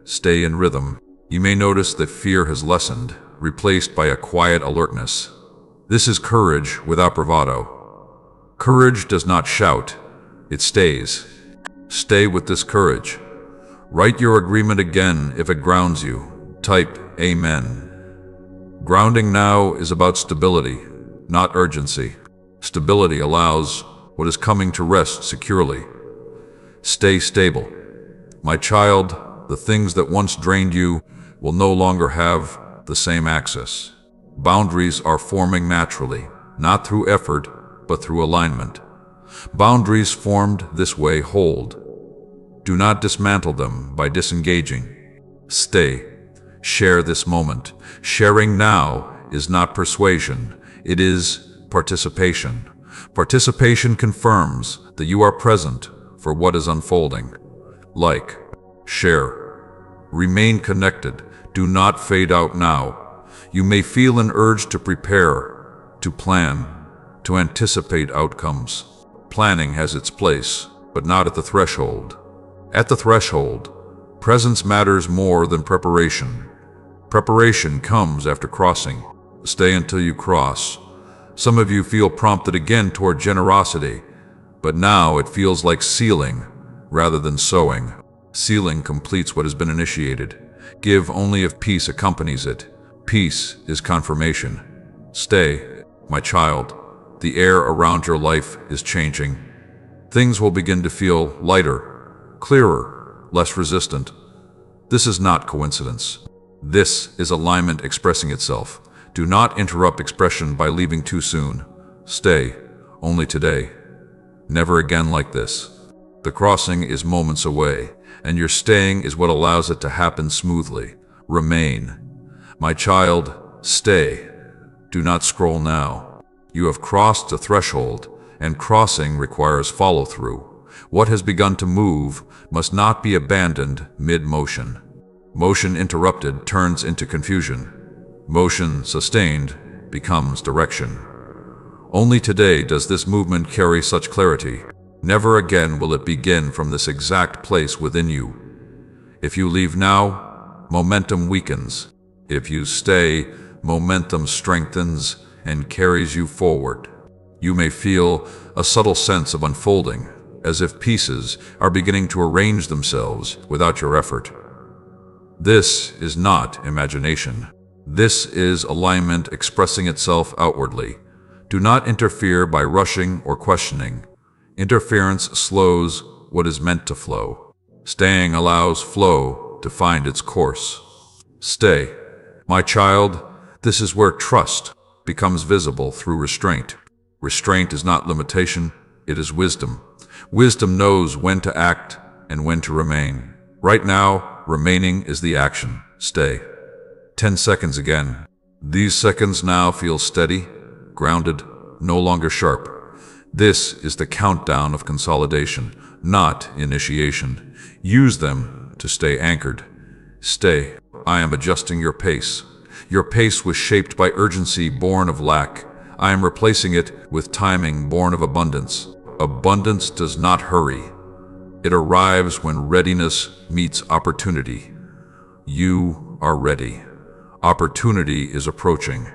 Stay in rhythm. You may notice that fear has lessened, replaced by a quiet alertness. This is courage without bravado. Courage does not shout, it stays. Stay with this courage. Write your agreement again if it grounds you. Type Amen. Grounding now is about stability, not urgency. Stability allows what is coming to rest securely. Stay stable. My child, the things that once drained you will no longer have the same access. Boundaries are forming naturally, not through effort, but through alignment. Boundaries formed this way hold. Do not dismantle them by disengaging. Stay. Share this moment. Sharing now is not persuasion, it is participation. Participation confirms that you are present for what is unfolding. Like, share, remain connected, do not fade out now. You may feel an urge to prepare, to plan, to anticipate outcomes. Planning has its place, but not at the threshold. At the threshold, presence matters more than preparation. Preparation comes after crossing. Stay until you cross. Some of you feel prompted again toward generosity, but now it feels like sealing rather than sowing. Sealing completes what has been initiated. Give only if peace accompanies it. Peace is confirmation. Stay, my child. The air around your life is changing. Things will begin to feel lighter, clearer, less resistant. This is not coincidence. This is alignment expressing itself. Do not interrupt expression by leaving too soon. Stay, only today. Never again like this. The crossing is moments away, and your staying is what allows it to happen smoothly. Remain. My child, stay. Do not scroll now. You have crossed a threshold, and crossing requires follow-through. What has begun to move must not be abandoned mid-motion. Motion interrupted turns into confusion. Motion sustained becomes direction. Only today does this movement carry such clarity. Never again will it begin from this exact place within you. If you leave now, momentum weakens. If you stay, momentum strengthens and carries you forward. You may feel a subtle sense of unfolding, as if pieces are beginning to arrange themselves without your effort. This is not imagination. This is alignment expressing itself outwardly. Do not interfere by rushing or questioning. Interference slows what is meant to flow. Staying allows flow to find its course. Stay. My child, this is where trust becomes visible through restraint. Restraint is not limitation, it is wisdom. Wisdom knows when to act and when to remain. Right now, remaining is the action. Stay. 10 seconds again. These seconds now feel steady, grounded, no longer sharp. This is the countdown of consolidation, not initiation. Use them to stay anchored. Stay. I am adjusting your pace. Your pace was shaped by urgency born of lack. I am replacing it with timing born of abundance. Abundance does not hurry. It arrives when readiness meets opportunity. You are ready. Opportunity is approaching.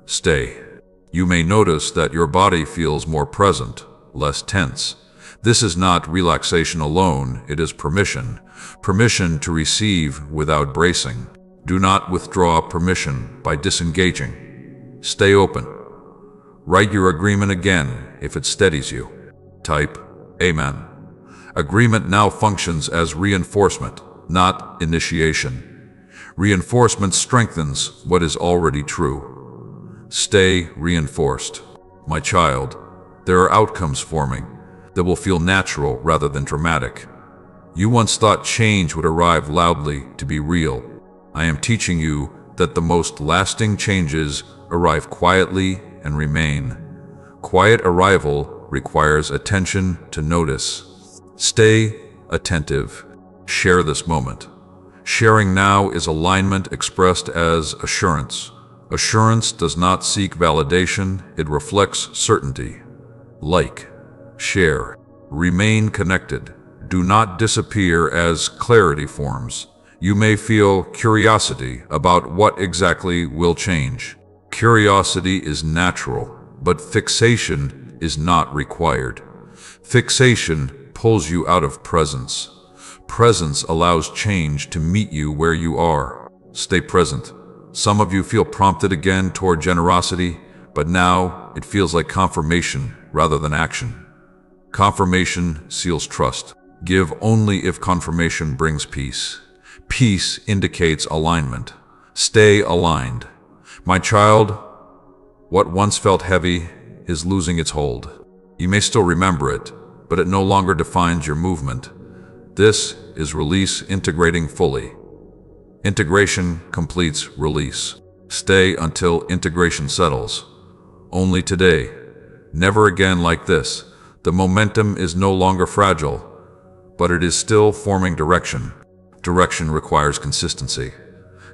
Stay. You may notice that your body feels more present, less tense. This is not relaxation alone, it is permission. Permission to receive without bracing. Do not withdraw permission by disengaging. Stay open. Write your agreement again if it steadies you. Type Amen. Agreement now functions as reinforcement, not initiation. Reinforcement strengthens what is already true. Stay reinforced. My child, there are outcomes forming that will feel natural rather than dramatic. You once thought change would arrive loudly to be real. I am teaching you that the most lasting changes arrive quietly and remain. Quiet arrival requires attention to notice. Stay attentive. Share this moment. Sharing now is alignment expressed as assurance. Assurance does not seek validation, it reflects certainty. Like, Share. Remain connected. Do not disappear as clarity forms. You may feel curiosity about what exactly will change. Curiosity is natural, but fixation is not required. Fixation pulls you out of presence. Presence allows change to meet you where you are. Stay present. Some of you feel prompted again toward generosity, but now it feels like confirmation rather than action. Confirmation seals trust. Give only if confirmation brings peace. Peace indicates alignment. Stay aligned. My child, what once felt heavy is losing its hold. You may still remember it, but it no longer defines your movement. This is release integrating fully. Integration completes release. Stay until integration settles. Only today. Never again like this. The momentum is no longer fragile, but it is still forming direction. Direction requires consistency.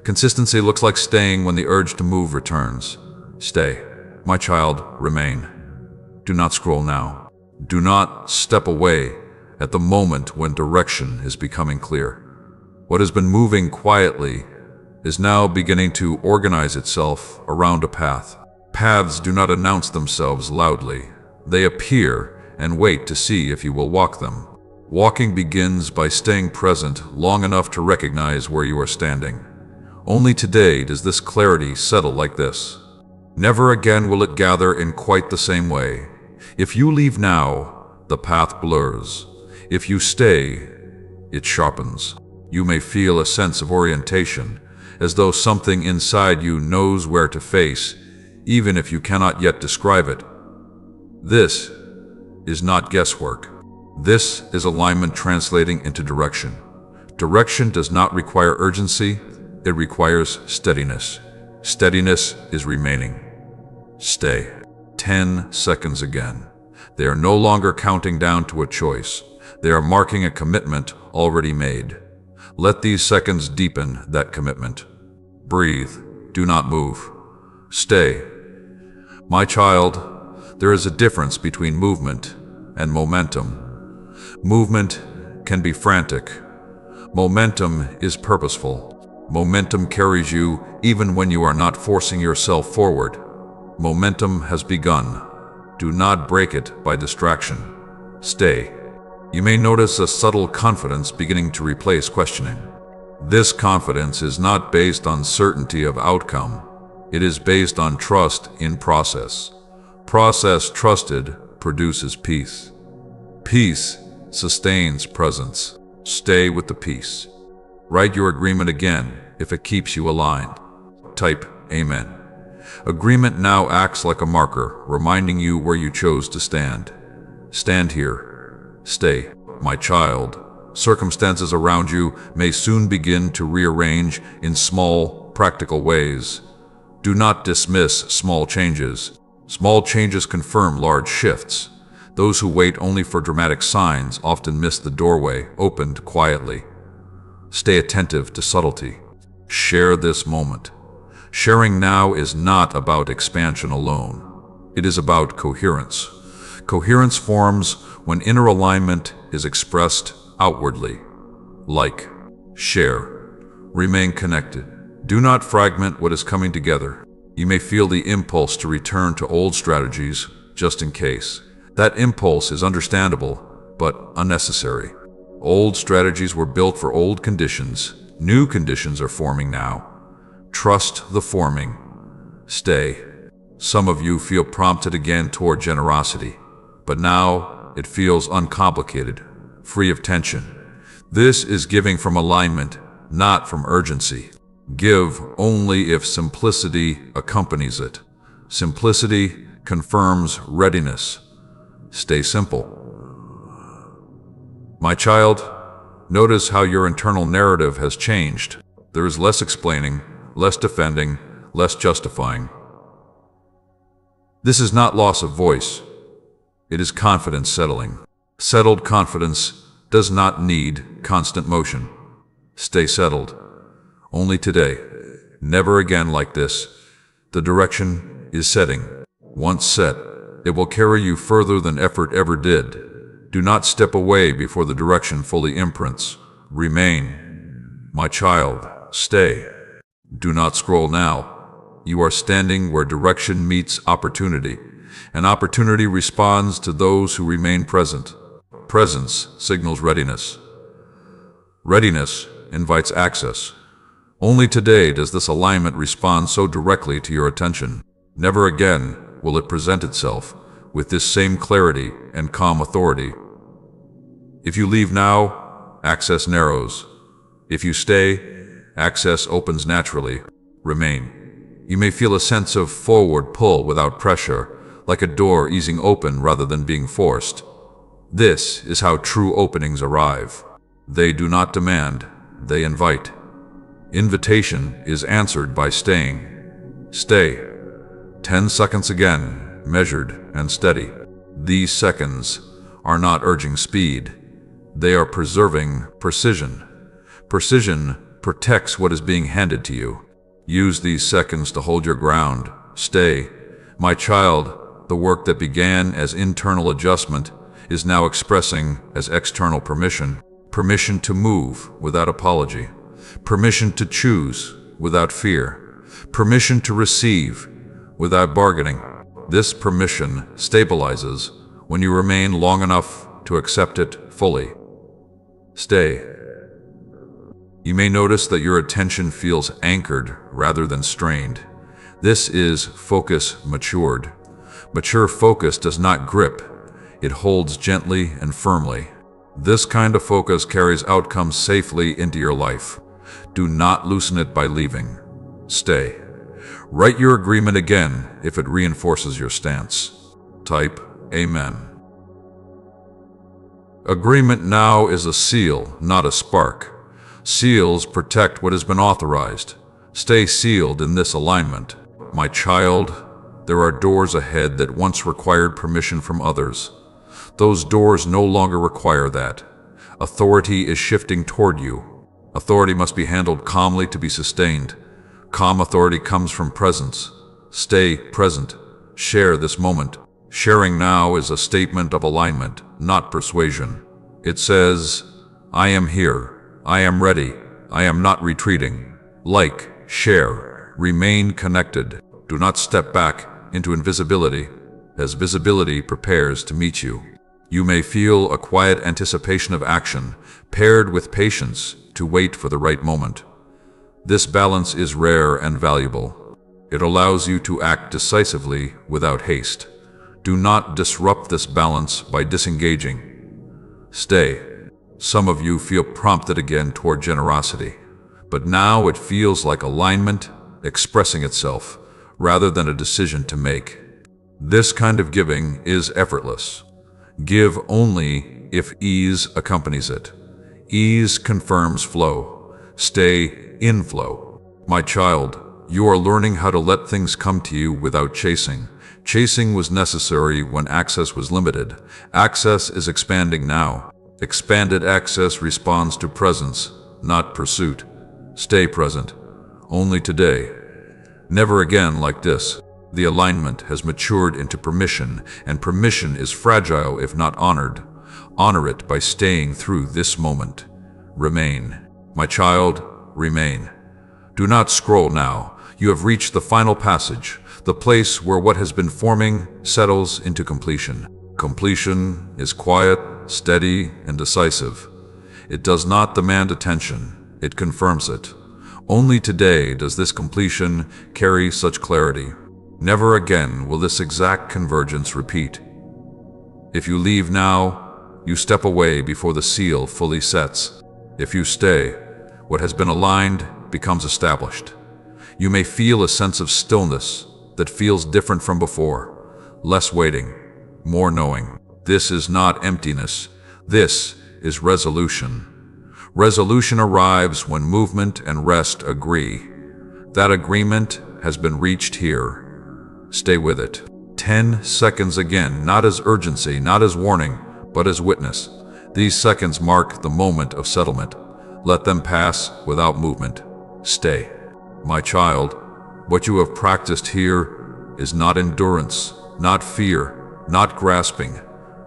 Consistency looks like staying when the urge to move returns. Stay. My child, remain. Do not scroll now. Do not step away at the moment when direction is becoming clear. What has been moving quietly is now beginning to organize itself around a path. Paths do not announce themselves loudly. They appear and wait to see if you will walk them. Walking begins by staying present long enough to recognize where you are standing. Only today does this clarity settle like this. Never again will it gather in quite the same way. If you leave now, the path blurs. If you stay, it sharpens. You may feel a sense of orientation, as though something inside you knows where to face, even if you cannot yet describe it. This is not guesswork. This is alignment translating into direction. Direction does not require urgency, it requires steadiness. Steadiness is remaining. Stay. 10 seconds again. They are no longer counting down to a choice. They are marking a commitment already made. Let these seconds deepen that commitment. Breathe. Do not move. Stay. My child, there is a difference between movement and momentum. Movement can be frantic. Momentum is purposeful. Momentum carries you even when you are not forcing yourself forward. Momentum has begun. Do not break it by distraction. Stay. You may notice a subtle confidence beginning to replace questioning. This confidence is not based on certainty of outcome. It is based on trust in process. Process trusted produces peace. Peace sustains presence. Stay with the peace. Write your agreement again if it keeps you aligned. Type Amen. Agreement now acts like a marker, reminding you where you chose to stand. Stand here. Stay, my child. Circumstances around you may soon begin to rearrange in small, practical ways. Do not dismiss small changes. Small changes confirm large shifts. Those who wait only for dramatic signs often miss the doorway opened quietly. Stay attentive to subtlety. Share this moment. Sharing now is not about expansion alone. It is about coherence. Coherence forms when inner alignment is expressed outwardly. Like, share, remain connected. Do not fragment what is coming together. You may feel the impulse to return to old strategies, just in case. That impulse is understandable, but unnecessary. Old strategies were built for old conditions. New conditions are forming now. Trust the forming. Stay. Some of you feel prompted again toward generosity, but now it feels uncomplicated, free of tension. This is giving from alignment, not from urgency. Give only if simplicity accompanies it. Simplicity confirms readiness. Stay simple. My child, notice how your internal narrative has changed. There is less explaining, less defending, less justifying. This is not loss of voice. It is confidence settling. Settled confidence does not need constant motion. Stay settled. Only today, never again like this. The direction is setting. Once set, It will carry you further than effort ever did. Do not step away before the direction fully imprints. Remain. My child, stay. Do not scroll now. You are standing where direction meets opportunity, and opportunity responds to those who remain present. Presence signals readiness. Readiness invites access. Only today does this alignment respond so directly to your attention. Never again will it present itself with this same clarity and calm authority. If you leave now, access narrows. If you stay, access opens naturally. Remain. You may feel a sense of forward pull without pressure, like a door easing open rather than being forced. This is how true openings arrive. They do not demand, they invite. Invitation is answered by staying. Stay. 10 seconds again, measured and steady. These seconds are not urging speed. They are preserving precision. Precision protects what is being handed to you. Use these seconds to hold your ground. Stay. My child, the work that began as internal adjustment is now expressing as external permission. Permission to move without apology. Permission to choose without fear. Permission to receive without bargaining. This permission stabilizes when you remain long enough to accept it fully. Stay. You may notice that your attention feels anchored rather than strained. This is focus matured. Mature focus does not grip. It holds gently and firmly. This kind of focus carries outcomes safely into your life. Do not loosen it by leaving. Stay. Write your agreement again if it reinforces your stance. Type Amen. Agreement now is a seal, not a spark. Seals protect what has been authorized. Stay sealed in this alignment. My child, there are doors ahead that once required permission from others. Those doors no longer require that. Authority is shifting toward you. Authority must be handled calmly to be sustained. Calm authority comes from presence. Stay present. Share this moment. Sharing now is a statement of alignment, not persuasion. It says, I am here. I am ready. I am not retreating. Like, share, remain connected. Do not step back into invisibility as visibility prepares to meet you. You may feel a quiet anticipation of action, paired with patience to wait for the right moment. This balance is rare and valuable. It allows you to act decisively without haste. Do not disrupt this balance by disengaging. Stay. Some of you feel prompted again toward generosity, but now it feels like alignment expressing itself rather than a decision to make. This kind of giving is effortless. Give only if ease accompanies it. Ease confirms flow. Stay in flow. My child, you are learning how to let things come to you without chasing. Chasing was necessary when access was limited. Access is expanding now. Expanded access responds to presence, not pursuit. Stay present. Only today. Never again like this. The alignment has matured into permission, and permission is fragile if not honored. Honor it by staying through this moment. Remain. My child, remain. Do not scroll now. You have reached the final passage, the place where what has been forming settles into completion. Completion is quiet, steady, and decisive. It does not demand attention. It confirms it. Only today does this completion carry such clarity. Never again will this exact convergence repeat. If you leave now, you step away before the seal fully sets. If you stay, what has been aligned becomes established. You may feel a sense of stillness that feels different from before. Less waiting, more knowing. This is not emptiness. This is resolution. Resolution arrives when movement and rest agree. That agreement has been reached here. Stay with it. 10 seconds again, not as urgency, not as warning, but as witness. These seconds mark the moment of settlement. Let them pass without movement. Stay. My child, what you have practiced here is not endurance, not fear. not grasping.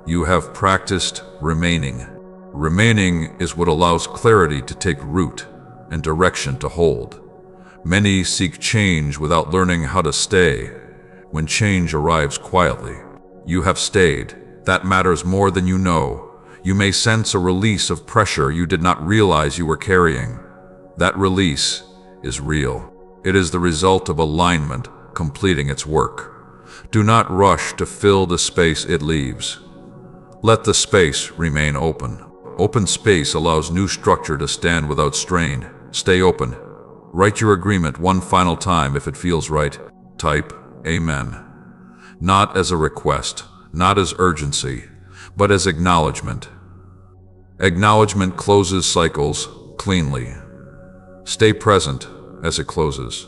You have practiced remaining. Remaining is what allows clarity to take root and direction to hold. Many seek change without learning how to stay. When change arrives quietly, you have stayed. That matters more than you know. You may sense a release of pressure you did not realize you were carrying. That release is real. It is the result of alignment completing its work. Do not rush to fill the space it leaves. Let the space remain open. Open space allows new structure to stand without strain. Stay open. Write your agreement one final time if it feels right. Type Amen. Not as a request, not as urgency, but as acknowledgement. Acknowledgement closes cycles cleanly. Stay present as it closes.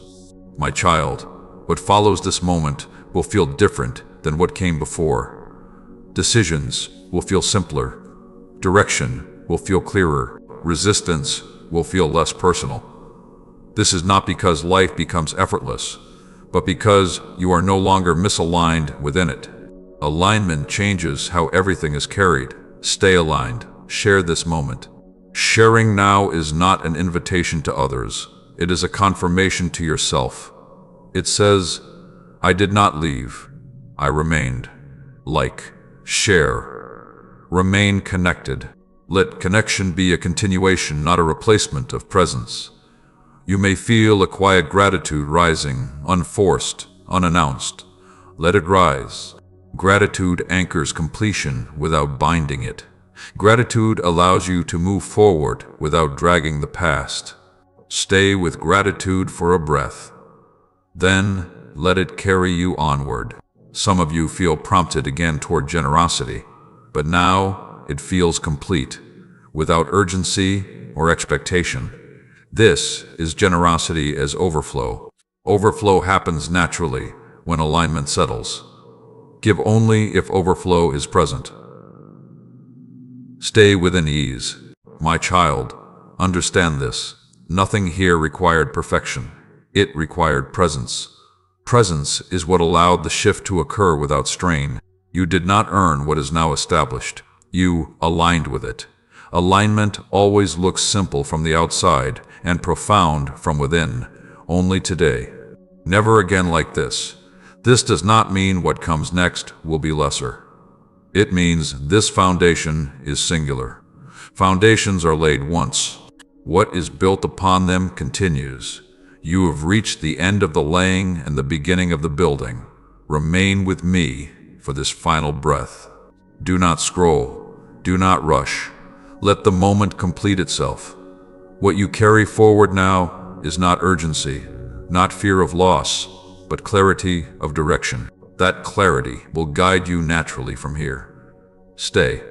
My child, what follows this moment will feel different than what came before. Decisions will feel simpler. Direction will feel clearer. Resistance will feel less personal. This is not because life becomes effortless, but because you are no longer misaligned within it. Alignment changes how everything is carried. Stay aligned. Share this moment. Sharing now is not an invitation to others. It is a confirmation to yourself. It says, I did not leave. I remained. Like, share. Remain connected. Let connection be a continuation, not a replacement of presence. You may feel a quiet gratitude rising, unforced, unannounced. Let it rise. Gratitude anchors completion without binding it. Gratitude allows you to move forward without dragging the past. Stay with gratitude for a breath. Then let it carry you onward. Some of you feel prompted again toward generosity, but now it feels complete, without urgency or expectation. This is generosity as overflow. Overflow happens naturally when alignment settles. Give only if overflow is present. Stay within ease. My child, understand this. Nothing here required perfection. It required presence. Presence is what allowed the shift to occur without strain. You did not earn what is now established. You aligned with it. Alignment always looks simple from the outside and profound from within. Only today. Never again like this. This does not mean what comes next will be lesser. It means this foundation is singular. Foundations are laid once. What is built upon them continues. You have reached the end of the laying and the beginning of the building. Remain with me for this final breath. Do not scroll. Do not rush. Let the moment complete itself. What you carry forward now is not urgency, not fear of loss, but clarity of direction. That clarity will guide you naturally from here. Stay.